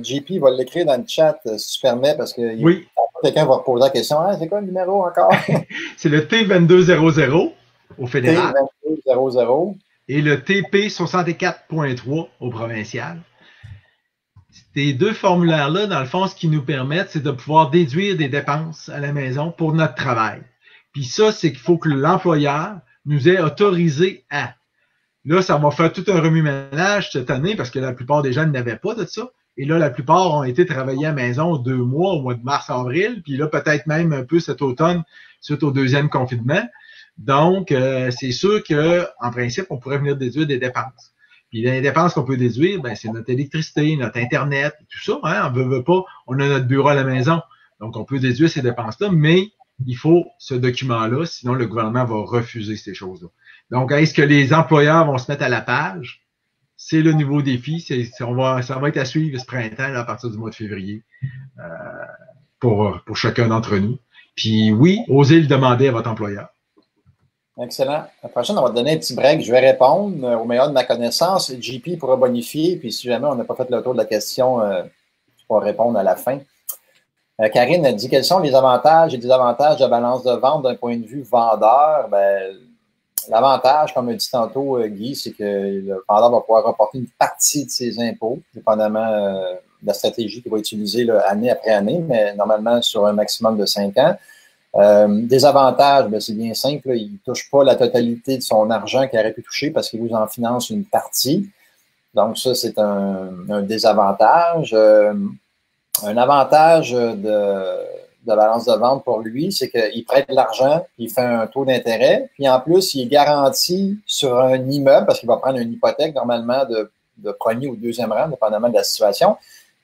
JP va l'écrire dans le chat, si tu permets, parce que oui. Quelqu'un va reposer la question. Ah, c'est quoi le numéro encore? C'est le T2200 au fédéral. T2200. Et le TP64.3 au provincial. Ces 2 formulaires-là, dans le fond, ce qu'ils nous permettent, c'est de pouvoir déduire des dépenses à la maison pour notre travail. Puis ça, c'est qu'il faut que l'employeur nous ait autorisé à. Là, ça va faire tout un remue-ménage cette année parce que la plupart des gens n'avaient pas de ça. Et là, la plupart ont été travaillés à la maison 2 mois, au mois de mars-avril, puis là, peut-être même un peu cet automne, suite au 2e confinement. Donc, c'est sûr que, en principe, on pourrait venir déduire des dépenses. Puis les dépenses qu'on peut déduire, ben, c'est notre électricité, notre Internet, tout ça. Hein, on veut pas, on a notre bureau à la maison. Donc, on peut déduire ces dépenses-là, mais il faut ce document-là, sinon le gouvernement va refuser ces choses-là. Donc, est-ce que les employeurs vont se mettre à la page? C'est le nouveau défi. Ça va être à suivre ce printemps, là, à partir du mois de février, pour chacun d'entre nous. Puis oui, osez le demander à votre employeur. Excellent. La prochaine, on va te donner un petit break. Je vais répondre au meilleur de ma connaissance. JP pourra bonifier. Puis si jamais on n'a pas fait le tour de la question, tu pourras répondre à la fin. Karine a dit quels sont les avantages et désavantages de balance de vente d'un point de vue vendeur? Ben, l'avantage, comme a dit tantôt Guy, c'est que le vendeur va pouvoir reporter une partie de ses impôts, dépendamment de la stratégie qu'il va utiliser là, année après année, mais normalement sur un maximum de 5 ans. Des avantages, ben, c'est bien simple, là, il ne touche pas la totalité de son argent qu'il aurait pu toucher parce qu'il vous en finance une partie. Donc ça, c'est un désavantage. Un avantage de balance de vente pour lui, c'est qu'il prête de l'argent, il fait un taux d'intérêt, puis en plus, il est garanti sur un immeuble, parce qu'il va prendre une hypothèque normalement de premier ou deuxième rang, dépendamment de la situation.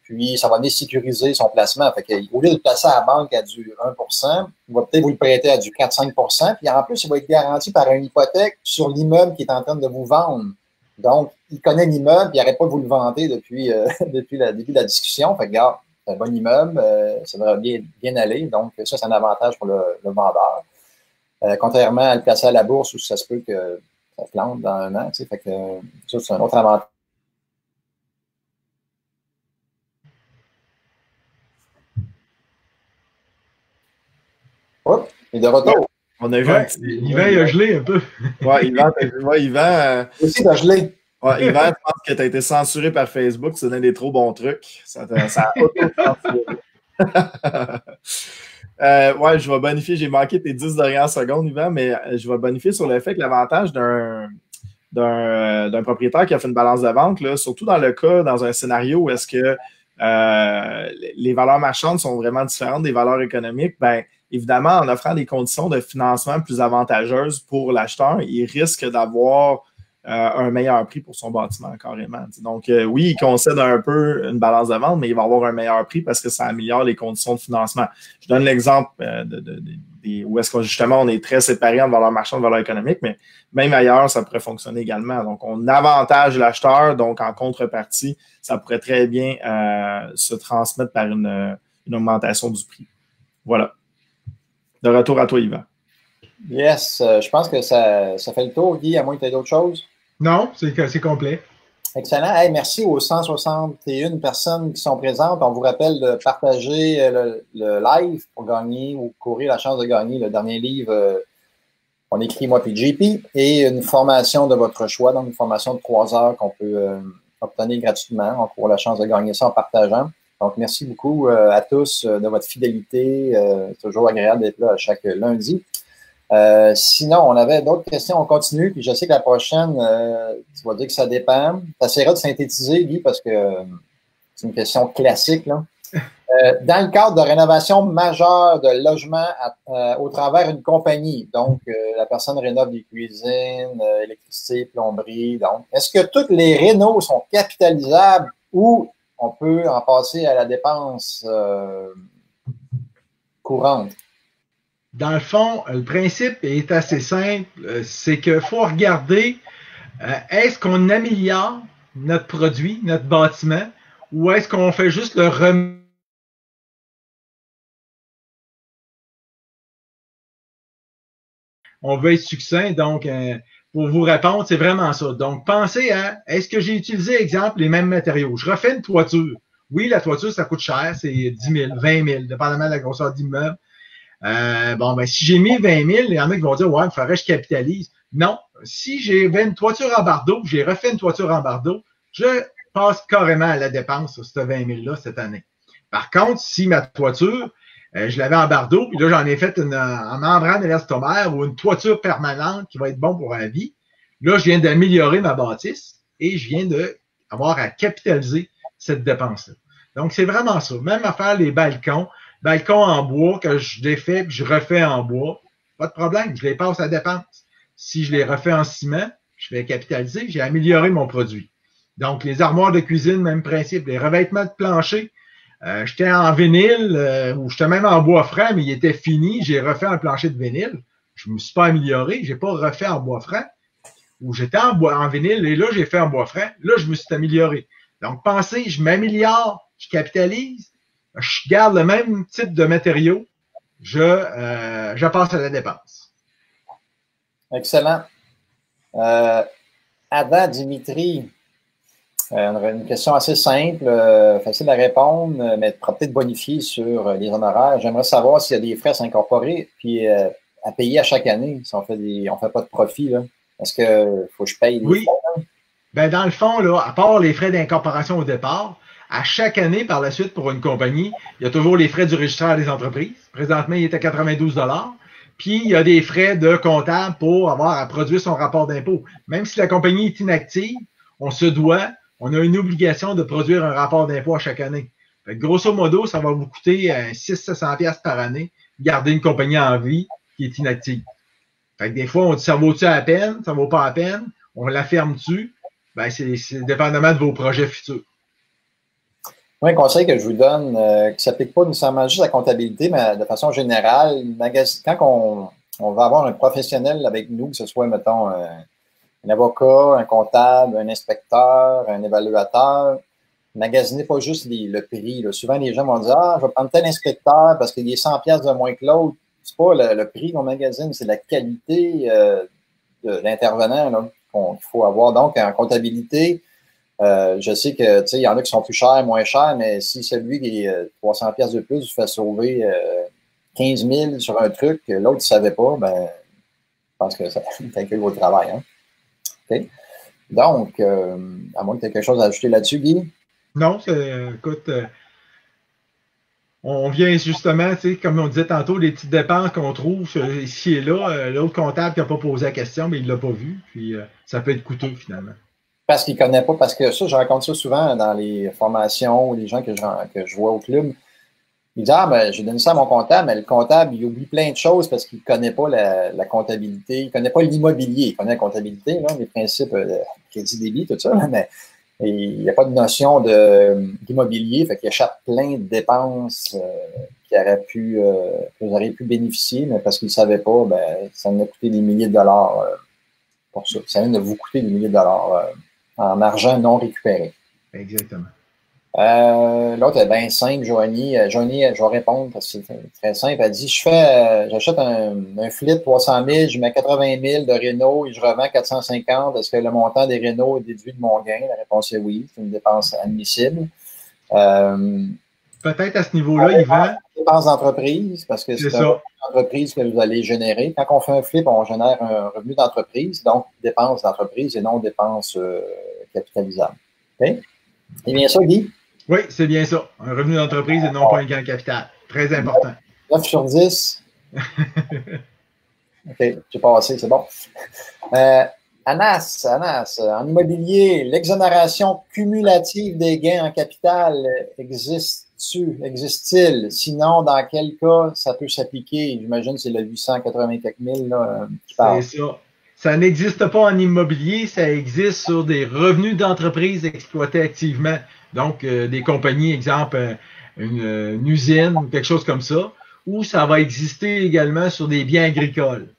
Puis, ça va venir sécuriser son placement. Fait qu'au lieu de le placer à la banque à du 1%, il va peut-être vous le prêter à du 4-5%. Puis, en plus, il va être garanti par une hypothèque sur l'immeuble qui est en train de vous vendre. Donc, il connaît l'immeuble, puis il n'arrête pas de vous le vanter depuis le début de la discussion. Fait que, regarde, c'est un bon immeuble, ça devrait bien aller. Donc, ça, c'est un avantage pour le vendeur. Contrairement à le placer à la bourse où ça se peut que ça plante dans un an. Fait que ça, c'est un autre avantage. Hop, il est de retour. On a vu un petit. Yvan, il a gelé un peu. Ouais, Yvan. Aussi, il a gelé. Ouais, Yvan, je pense que tu as été censuré par Facebook, tu donnais des trop bons trucs. Ça a auto-censuré. Ouais, je vais bonifier. J'ai manqué tes 10 dernières secondes, Yvan, mais je vais bonifier sur le fait que l'avantage d'un propriétaire qui a fait une balance de vente, là, surtout dans le cas, dans un scénario où est-ce que les valeurs marchandes sont vraiment différentes des valeurs économiques, ben évidemment, en offrant des conditions de financement plus avantageuses pour l'acheteur, il risque d'avoir un meilleur prix pour son bâtiment, carrément. Donc, oui, il concède un peu une balance de vente, mais il va avoir un meilleur prix parce que ça améliore les conditions de financement. Je donne l'exemple où est-ce que justement on est très séparés entre valeur marchande et valeur économique, mais même ailleurs, ça pourrait fonctionner également. Donc, on avantage l'acheteur, donc en contrepartie, ça pourrait très bien se transmettre par une augmentation du prix. Voilà. De retour à toi, Yvan. Yes, je pense que ça fait le tour, Guy, à moins que tu aies d'autres choses. Non, c'est complet. Excellent. Hey, merci aux 161 personnes qui sont présentes. On vous rappelle de partager le live pour gagner ou courir la chance de gagner le dernier livre On écrit moi puis JP et une formation de votre choix, donc une formation de 3 heures qu'on peut obtenir gratuitement. On court la chance de gagner ça en partageant. Donc, merci beaucoup à tous de votre fidélité. C'est toujours agréable d'être là à chaque lundi. Sinon, on avait d'autres questions. On continue. Puis je sais que la prochaine, tu vas dire que ça dépend. Tu essaieras de synthétiser, Guy, parce que c'est une question classique, là. Dans le cadre de rénovation majeure de logement au travers d'une compagnie, donc la personne rénove des cuisines, électricité, plomberie, donc, est-ce que toutes les rénaux sont capitalisables ou on peut en passer à la dépense courante? Dans le fond, le principe est assez simple. C'est qu'il faut regarder est-ce qu'on améliore notre produit, notre bâtiment, ou est-ce qu'on fait juste le remettre? On veut être succinct, donc pour vous répondre, c'est vraiment ça. Donc, pensez à, est-ce que j'ai utilisé, exemple, les mêmes matériaux? Je refais une toiture. Oui, la toiture, ça coûte cher, c'est 10 000, 20 000, dépendamment de la grosseur d'immeuble. Bon, ben, si j'ai mis 20 000, il y en a qui vont dire, ouais, il faudrait que je capitalise. Non. Si j'ai une toiture en bardeau, j'ai refait une toiture en bardeau, je passe carrément à la dépense sur cette 20 000-là cette année. Par contre, si ma toiture, je l'avais en bardeau, puis là, j'en ai fait en membrane élastomère ou une toiture permanente qui va être bon pour la vie, là, je viens d'améliorer ma bâtisse et je viens d'avoir à capitaliser cette dépense-là. Donc, c'est vraiment ça. Même à faire les balcons en bois que je défais puis je refais en bois, pas de problème, je les passe à dépense. Si je les refais en ciment, je vais capitaliser, j'ai amélioré mon produit. Donc, les armoires de cuisine, même principe. Les revêtements de plancher, j'étais en vinyle ou j'étais même en bois franc, mais il était fini, j'ai refait un plancher de vinyle. Je me suis pas amélioré, j'ai pas refait en bois franc. Ou j'étais en vinyle et là, j'ai fait en bois franc. Là, je me suis amélioré. Donc, pensez, je m'améliore, je capitalise, je garde le même type de matériaux, je passe à la dépense. Excellent. Adam, Dimitri, une question assez simple, facile à répondre, mais peut-être bonifiée sur les honoraires. J'aimerais savoir s'il y a des frais à s'incorporer puis à payer à chaque année si on fait pas de profit. Là. Est-ce qu'il faut que je paye les oui. frais? Ben, dans le fond, là, à part les frais d'incorporation au départ, à chaque année, par la suite, pour une compagnie, il y a toujours les frais du registraire des entreprises. Présentement, il est à 92 $. Puis, il y a des frais de comptable pour avoir à produire son rapport d'impôt. Même si la compagnie est inactive, on a une obligation de produire un rapport d'impôt à chaque année. Fait que, grosso modo, ça va vous coûter 600-700$ par année, garder une compagnie en vie qui est inactive. Fait que des fois, on dit, ça vaut-tu à peine? Ça vaut pas à peine? On la ferme-tu? Ben, c'est dépendamment de vos projets futurs. Un conseil que je vous donne, qui ne s'applique pas nécessairement juste à la comptabilité, mais de façon générale, quand on va avoir un professionnel avec nous, que ce soit, mettons, un avocat, un comptable, un inspecteur, un évaluateur, magasinez pas juste le prix. Là. Souvent, les gens vont dire, je vais prendre tel inspecteur parce qu'il est 100$ de moins que l'autre. C'est pas le prix qu'on magasine, c'est la qualité de l'intervenant qu'il faut avoir. Donc, en comptabilité, je sais que il y en a qui sont plus chers, moins chers, mais si celui qui est 300$ de plus vous fait sauver 15 000 sur un truc que l'autre ne savait pas, ben, je pense que ça calcule votre travail. Hein? Okay. Donc, à moins que tu aies quelque chose à ajouter là-dessus, Guy? Non, écoute, on vient justement, comme on disait tantôt, les petites dépenses qu'on trouve ici et là. L'autre comptable qui n'a pas posé la question, mais il ne l'a pas vu. Puis, ça peut être coûteux finalement. Parce qu'il ne connaît pas, parce que ça, je raconte ça souvent dans les formations ou les gens que je vois au club. Ils disent, ben, j'ai donné ça à mon comptable, mais le comptable, il oublie plein de choses parce qu'il ne connaît pas la comptabilité, il ne connaît pas l'immobilier, il connaît la comptabilité, là, les principes de crédit débit, tout ça, mais il n'y a pas de notion d'immobilier, fait qu'il échappe plein de dépenses que vous auriez pu bénéficier, mais parce qu'il ne savait pas, ben, ça nous a coûté des milliers de dollars pour ça. Ça vient de vous coûter des milliers de dollars en argent non récupéré. Exactement. L'autre est bien simple, Joanie. Joanie, je vais répondre parce que c'est très simple. Elle dit, j'achète un flip 300 000, je mets 80 000 de réno et je revends 450. Est-ce que le montant des rénos est déduit de mon gain? La réponse est oui. C'est une dépense admissible. Peut-être à ce niveau-là, il vend. Dépense d'entreprise, parce que c'est une entreprise que vous allez générer. Quand on fait un flip, on génère un revenu d'entreprise, donc dépense d'entreprise et non dépense capitalisable. Okay? C'est bien ça, Guy? Oui, c'est bien ça. Un revenu d'entreprise et non pas un gain capital. Très important. 9 sur 10. OK, j'ai passé, c'est bon. Anas, en immobilier, l'exonération cumulative des gains en capital existe-t-il? Sinon, dans quel cas ça peut s'appliquer? J'imagine que c'est le 884 000 là, qui parle. C'est ça. Ça n'existe pas en immobilier, ça existe sur des revenus d'entreprise exploités activement. Donc, des compagnies, exemple, une usine ou quelque chose comme ça, ou ça va exister également sur des biens agricoles.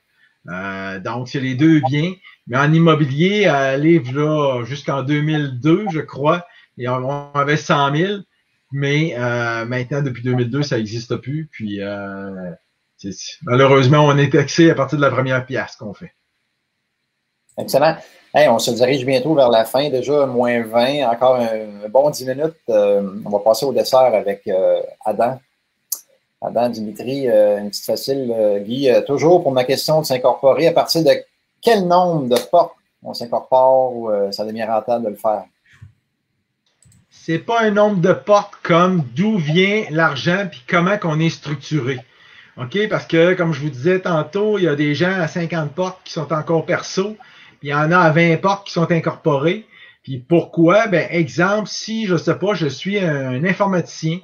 Donc, c'est les deux biens. Mais en immobilier, à livre là jusqu'en 2002, je crois, et on avait 100 000, mais maintenant, depuis 2002, ça n'existe plus. Puis, malheureusement, on est taxé à partir de la première pièce qu'on fait. Excellent. Hey, on se dirige bientôt vers la fin, déjà moins 20, encore un bon 10 minutes. On va passer au dessert avec Adam. Adam, Dimitri, une petite facile. Guy, toujours pour ma question de s'incorporer, à partir de quel nombre de portes on s'incorpore ou ça devient rentable de le faire? C'est pas un nombre de portes comme d'où vient l'argent puis comment qu'on est structuré. OK? Parce que, comme je vous disais tantôt, il y a des gens à 50 portes qui sont encore perso, puis il y en a à 20 portes qui sont incorporées. Puis pourquoi? Ben, exemple, si, je sais pas, je suis un informaticien,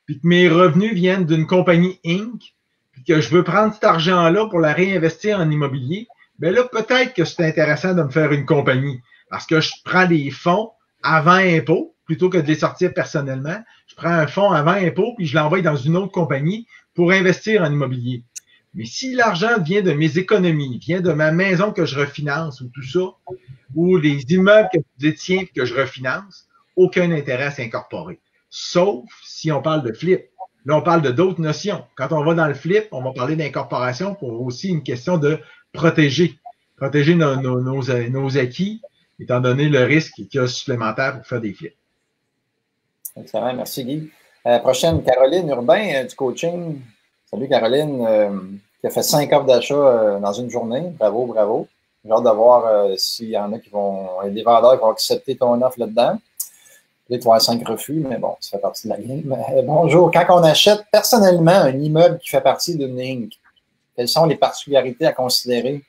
puis que mes revenus viennent d'une compagnie Inc., puis que je veux prendre cet argent-là pour la réinvestir en immobilier, ben là, peut-être que c'est intéressant de me faire une compagnie. Parce que je prends des fonds avant impôt, plutôt que de les sortir personnellement. Je prends un fonds avant impôt, puis je l'envoie dans une autre compagnie pour investir en immobilier. Mais si l'argent vient de mes économies, vient de ma maison que je refinance ou tout ça, ou les immeubles que je détiens et que je refinance, aucun intérêt à s'incorporer. Sauf si on parle de flip. Là, on parle de d'autres notions. Quand on va dans le flip, on va parler d'incorporation pour aussi une question de protéger nos acquis, étant donné le risque qu'il y a supplémentaire pour faire des flips. Excellent, merci Guy. Prochaine, Caroline Urbain du coaching. Salut Caroline, qui a fait 5 offres d'achat dans une journée. Bravo, bravo. J'ai hâte de voir s'il y en a qui vont, des vendeurs qui vont accepter ton offre là-dedans. Peut-être tu vas avoir 5 refus, mais bon, ça fait partie de la game. Bonjour, quand on achète personnellement un immeuble qui fait partie d'une Inc., quelles sont les particularités à considérer?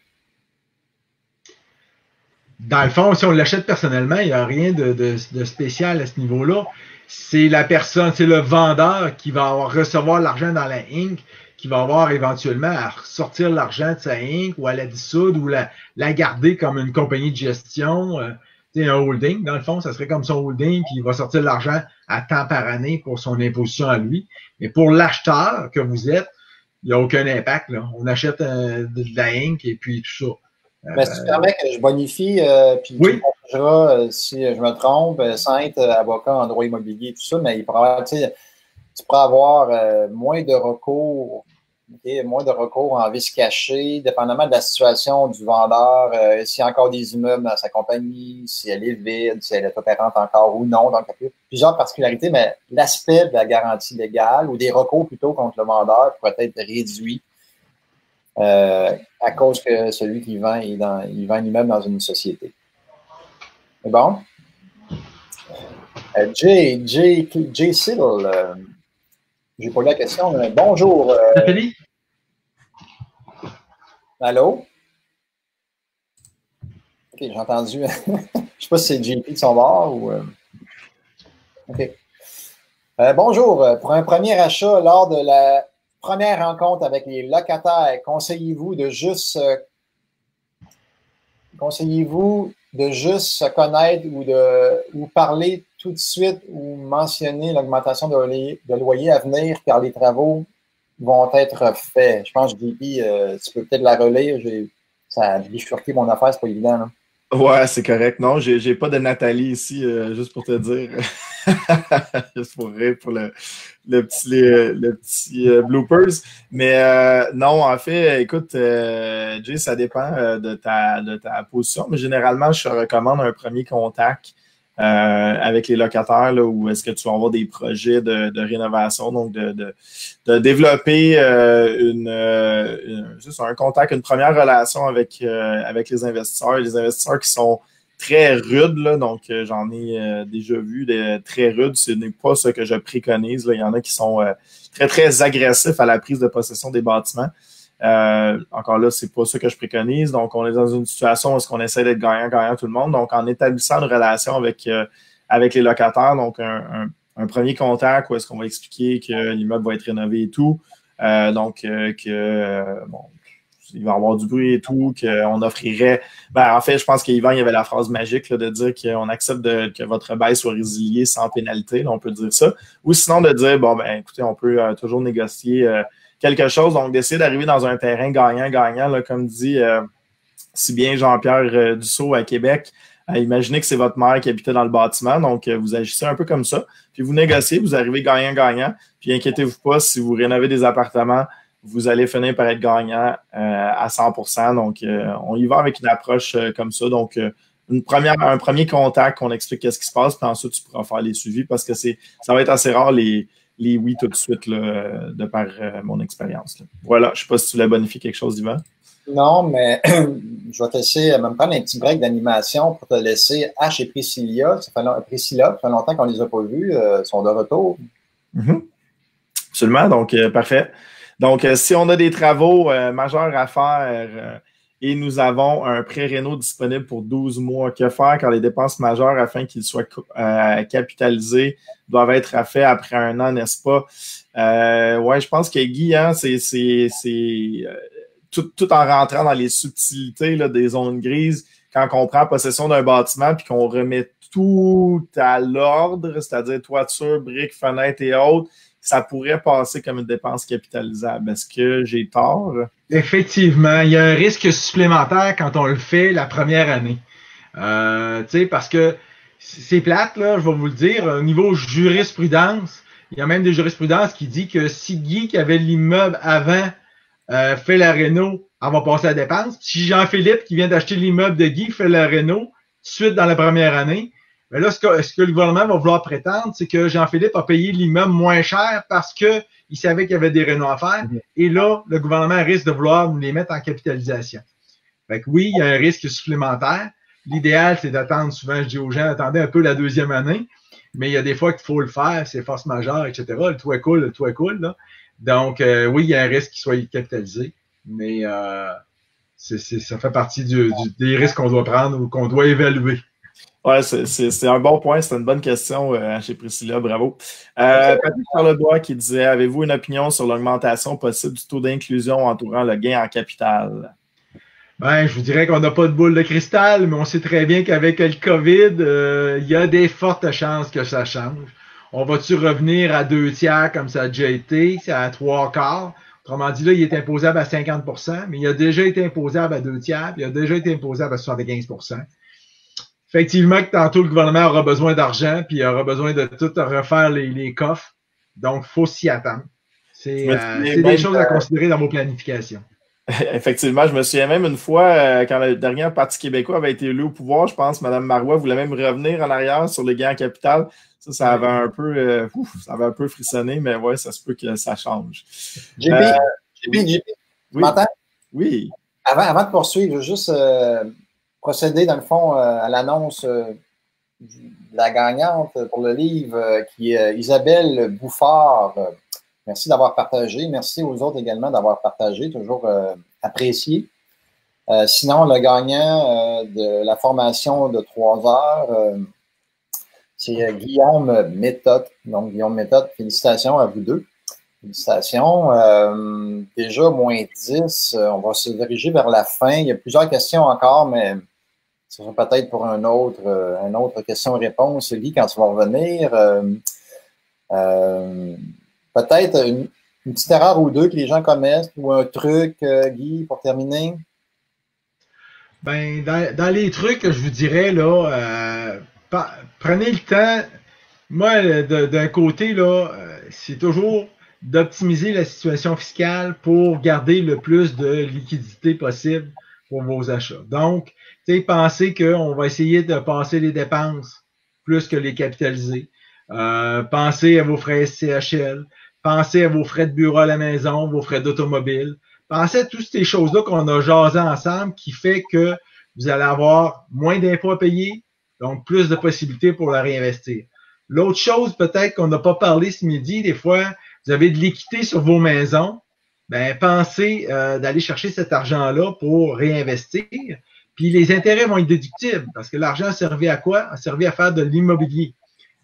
Dans le fond, si on l'achète personnellement, il n'y a rien de spécial à ce niveau-là. C'est la personne, c'est le vendeur qui va recevoir l'argent dans la Inc., qui va avoir éventuellement à sortir l'argent de sa Inc. ou à la dissoudre ou la garder comme une compagnie de gestion. Un holding, dans le fond, ça serait comme son holding, puis il va sortir l'argent à temps par année pour son imposition à lui. Mais pour l'acheteur que vous êtes, il n'y a aucun impact. Là. On achète de la Inc. et puis tout ça. Mais si tu permets que je bonifie, puis oui. Tu me corrigeras si je me trompe, sans être avocat en droit immobilier, tout ça, mais il pourra, tu pourras avoir moins de recours, moins de recours en vice caché, dépendamment de la situation du vendeur, s'il y a encore des immeubles dans sa compagnie, si elle est vide, si elle est opérante encore ou non. Donc, il y a plusieurs particularités, mais l'aspect de la garantie légale ou des recours plutôt contre le vendeur pourrait être réduit. À cause que celui qui vend, il vend un immeuble dans une société. C'est bon? Jay Siddle, j'ai pas lu la question. Bonjour. Nathalie? Allô? OK, j'ai entendu. Je ne sais pas si c'est JP de son bord ou. OK. Bonjour. Pour un premier achat, lors de la première rencontre avec les locataires, conseillez-vous de juste se connaître ou parler tout de suite ou mentionner l'augmentation de loyer à venir car les travaux vont être faits? Je pense que JP, tu peux peut-être la relire. Ça a bifurqué mon affaire, c'est pas évident. Là. Ouais, c'est correct. Non, j'ai pas de Nathalie ici, juste pour te dire. Juste pour rire pour le petit bloopers. Mais non, en fait, écoute, Jay, ça dépend de ta position. Mais généralement, je te recommande un premier contact avec les locataires, là, où est-ce que tu vas avoir des projets de rénovation, donc de développer juste un contact, une première relation avec les investisseurs qui sont très rudes, là, donc j'en ai déjà vu des très rudes, ce n'est pas ce que je préconise, là. Il y en a qui sont très, très agressifs à la prise de possession des bâtiments. Encore là, c'est pas ça que je préconise. Donc, on est dans une situation où est-ce qu'on essaie d'être gagnant-gagnant tout le monde. Donc, en établissant une relation avec les locataires, donc un premier contact où est-ce qu'on va expliquer que l'immeuble va être rénové et tout. Il va y avoir du bruit et tout, qu'on offrirait. En fait, je pense qu'Yvan, il y avait la phrase magique là, de dire qu'on accepte que votre bail soit résilié sans pénalité. Là, on peut dire ça. Ou sinon de dire, écoutez, on peut toujours négocier quelque chose. Donc, d'essayer d'arriver dans un terrain gagnant-gagnant, là, comme dit si bien Jean-Pierre Dussault à Québec. Imaginez que c'est votre mère qui habitait dans le bâtiment. Donc, vous agissez un peu comme ça. Puis, vous négociez, vous arrivez gagnant-gagnant. Puis, inquiétez-vous pas, si vous rénovez des appartements, vous allez finir par être gagnant à 100%. Donc, on y va avec une approche comme ça. Donc, un premier contact, on explique qu'est-ce qui se passe, puis ensuite, tu pourras faire les suivis parce que ça va être assez rare les oui tout de suite, là, de par mon expérience. Là. Voilà, je ne sais pas si tu voulais bonifier quelque chose, Yvan. Non, mais je vais te laisser me prendre un petit break d'animation pour te laisser H et Priscilla. Priscilla, ça fait longtemps qu'on ne les a pas vus. Ils sont de retour. Absolument, donc parfait. Donc, si on a des travaux majeurs à faire et nous avons un prêt réno disponible pour 12 mois, que faire quand les dépenses majeures afin qu'ils soient capitalisés doivent être faits après un an, n'est-ce pas? Oui, je pense que Guy, hein, c'est tout en rentrant dans les subtilités là, des zones grises, quand on prend possession d'un bâtiment puis qu'on remet tout à l'ordre, c'est-à-dire toiture, briques, fenêtres et autres, ça pourrait passer comme une dépense capitalisable. Est-ce que j'ai tort? Effectivement, il y a un risque supplémentaire quand on le fait la première année. Parce que c'est plate, là, je vais vous le dire, au niveau jurisprudence, il y a même des jurisprudences qui disent que si Guy qui avait l'immeuble avant fait la réno, elle va passer à la dépense. Si Jean-Philippe qui vient d'acheter l'immeuble de Guy fait la réno, tout de suite dans la première année, mais là, ce que le gouvernement va vouloir prétendre, c'est que Jean-Philippe a payé l'immeuble moins cher parce que il savait qu'il y avait des rénaux à faire. Et là, le gouvernement risque de vouloir nous les mettre en capitalisation. Fait que oui, il y a un risque supplémentaire. L'idéal, c'est d'attendre, souvent je dis aux gens, attendez un peu la deuxième année, mais il y a des fois qu'il faut le faire, c'est force majeure, etc. Le tout est cool, là. Donc, oui, il y a un risque qu'il soit capitalisé, mais ça fait partie des risques qu'on doit prendre ou qu'on doit évaluer. Oui, c'est un bon point. C'est une bonne question chez Priscilla. Bravo. Patrick Charlebois qui disait, avez-vous une opinion sur l'augmentation possible du taux d'inclusion entourant le gain en capital? Ben, je vous dirais qu'on n'a pas de boule de cristal, mais on sait très bien qu'avec le COVID, il y a des fortes chances que ça change. On va-tu revenir à 2/3 comme ça a déjà été? C'est à 3/4. Autrement dit, là, il est imposable à 50%, mais il a déjà été imposable à 2/3, puis il a déjà été imposable à 75%. Effectivement, que tantôt, le gouvernement aura besoin d'argent, puis il aura besoin de tout refaire les coffres. Donc, il faut s'y attendre. C'est des choses à considérer dans vos planifications. Effectivement, je me souviens même une fois, quand le dernier Parti québécois avait été élu au pouvoir, je pense, Mme Marois voulait même revenir en arrière sur les gains en capital. Ça avait un peu frissonné, mais ouais, ça se peut que ça change. JP, tu m'entends? Oui. Avant de poursuivre, je veux juste procéder, dans le fond, à l'annonce de la gagnante pour le livre, qui est Isabelle Bouffard. Merci d'avoir partagé. Merci aux autres également d'avoir partagé, toujours apprécié. Sinon, le gagnant de la formation de 3 heures, c'est Guillaume Méthode. Donc, Guillaume Méthode, félicitations à vous deux. Félicitations. Déjà, moins 10. On va se diriger vers la fin. Il y a plusieurs questions encore, mais ce sera peut-être pour une autre question-réponse. Guy, quand tu vas revenir, peut-être une petite erreur ou deux que les gens commettent ou un truc, Guy, pour terminer? Ben, dans les trucs, je vous dirais, là, prenez le temps. Moi, d'un côté, là, c'est toujours d'optimiser la situation fiscale pour garder le plus de liquidité possible pour vos achats. Donc, pensez qu'on va essayer de passer les dépenses plus que les capitaliser. Pensez à vos frais SCHL. Pensez à vos frais de bureau à la maison, vos frais d'automobile. Pensez à toutes ces choses-là qu'on a jasé ensemble qui fait que vous allez avoir moins d'impôts à payer, donc plus de possibilités pour la réinvestir. L'autre chose, peut-être qu'on n'a pas parlé ce midi, des fois, vous avez de l'équité sur vos maisons, ben pensez d'aller chercher cet argent-là pour réinvestir. Puis les intérêts vont être déductibles parce que l'argent a servi à quoi? A servi à faire de l'immobilier,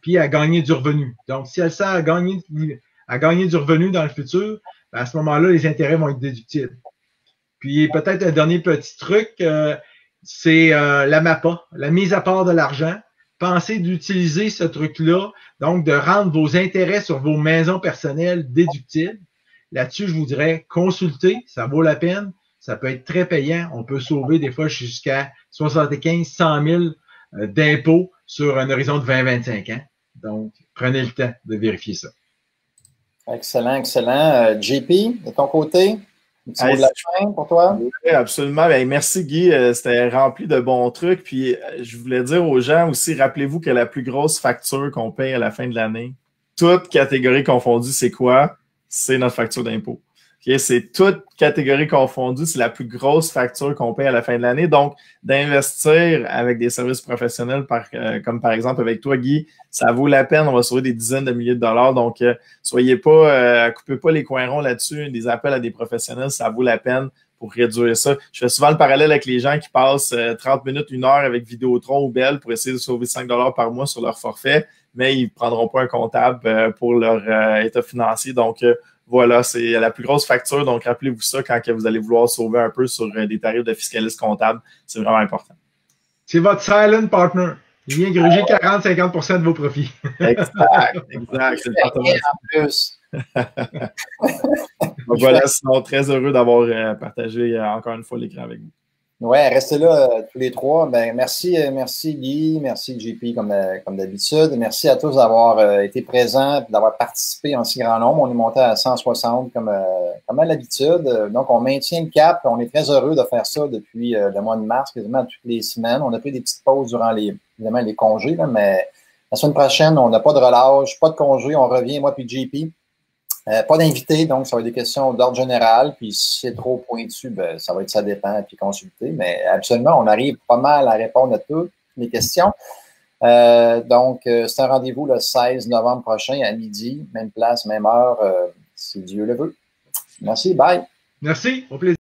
puis à gagner du revenu. Donc, si elle sert à gagner du revenu dans le futur, ben à ce moment-là, les intérêts vont être déductibles. Puis peut-être un dernier petit truc, c'est la MAPA, la mise à part de l'argent. Pensez d'utiliser ce truc-là, donc de rendre vos intérêts sur vos maisons personnelles déductibles. Là-dessus, je vous dirais, consultez, ça vaut la peine. Ça peut être très payant. On peut sauver des fois jusqu'à 75 100 000 d'impôts sur un horizon de 20-25 ans. Donc, prenez le temps de vérifier ça. Excellent, excellent. JP, de ton côté, un petit mot de la fin pour toi? Oui, absolument. Bien, merci Guy. C'était rempli de bons trucs. Puis je voulais dire aux gens aussi, rappelez-vous que la plus grosse facture qu'on paye à la fin de l'année, toute catégorie confondue, c'est quoi? C'est notre facture d'impôt. Okay? C'est toute catégorie confondue, c'est la plus grosse facture qu'on paye à la fin de l'année. Donc, d'investir avec des services professionnels, comme par exemple avec toi, Guy, ça vaut la peine. On va sauver des dizaines de milliers de dollars. Donc, soyez pas, coupez pas les coins ronds là-dessus. Des appels à des professionnels, ça vaut la peine pour réduire ça. Je fais souvent le parallèle avec les gens qui passent 30 minutes, 1 heure avec Vidéotron ou Bell pour essayer de sauver 5 dollars par mois sur leur forfait, mais ils ne prendront pas un comptable pour leur état financier. Donc, voilà, c'est la plus grosse facture. Donc, rappelez-vous ça quand vous allez vouloir sauver un peu sur des tarifs de fiscaliste comptable. C'est vraiment important. C'est votre silent partner. Il vient gruger 40-50% de vos profits. Exact, exact. C'est le partenaire. En plus. Donc voilà, sinon, très heureux d'avoir partagé encore une fois l'écran avec vous. Oui, restez là tous les trois. Ben, merci Guy, merci JP comme d'habitude. Merci à tous d'avoir été présents et d'avoir participé en si grand nombre. On est monté à 160 comme à l'habitude. Donc, on maintient le cap. On est très heureux de faire ça depuis le mois de mars, quasiment toutes les semaines. On a pris des petites pauses durant évidemment les congés, là, mais la semaine prochaine, on n'a pas de relâche, pas de congé. On revient, moi puis JP. Pas d'invité, donc ça va être des questions d'ordre général. Puis si c'est trop pointu, ben, ça va être ça dépend, puis consulter. Mais absolument, on arrive pas mal à répondre à toutes les questions. Donc, c'est un rendez-vous le 16 novembre prochain à midi, même place, même heure, si Dieu le veut. Merci, bye. Merci, au plaisir.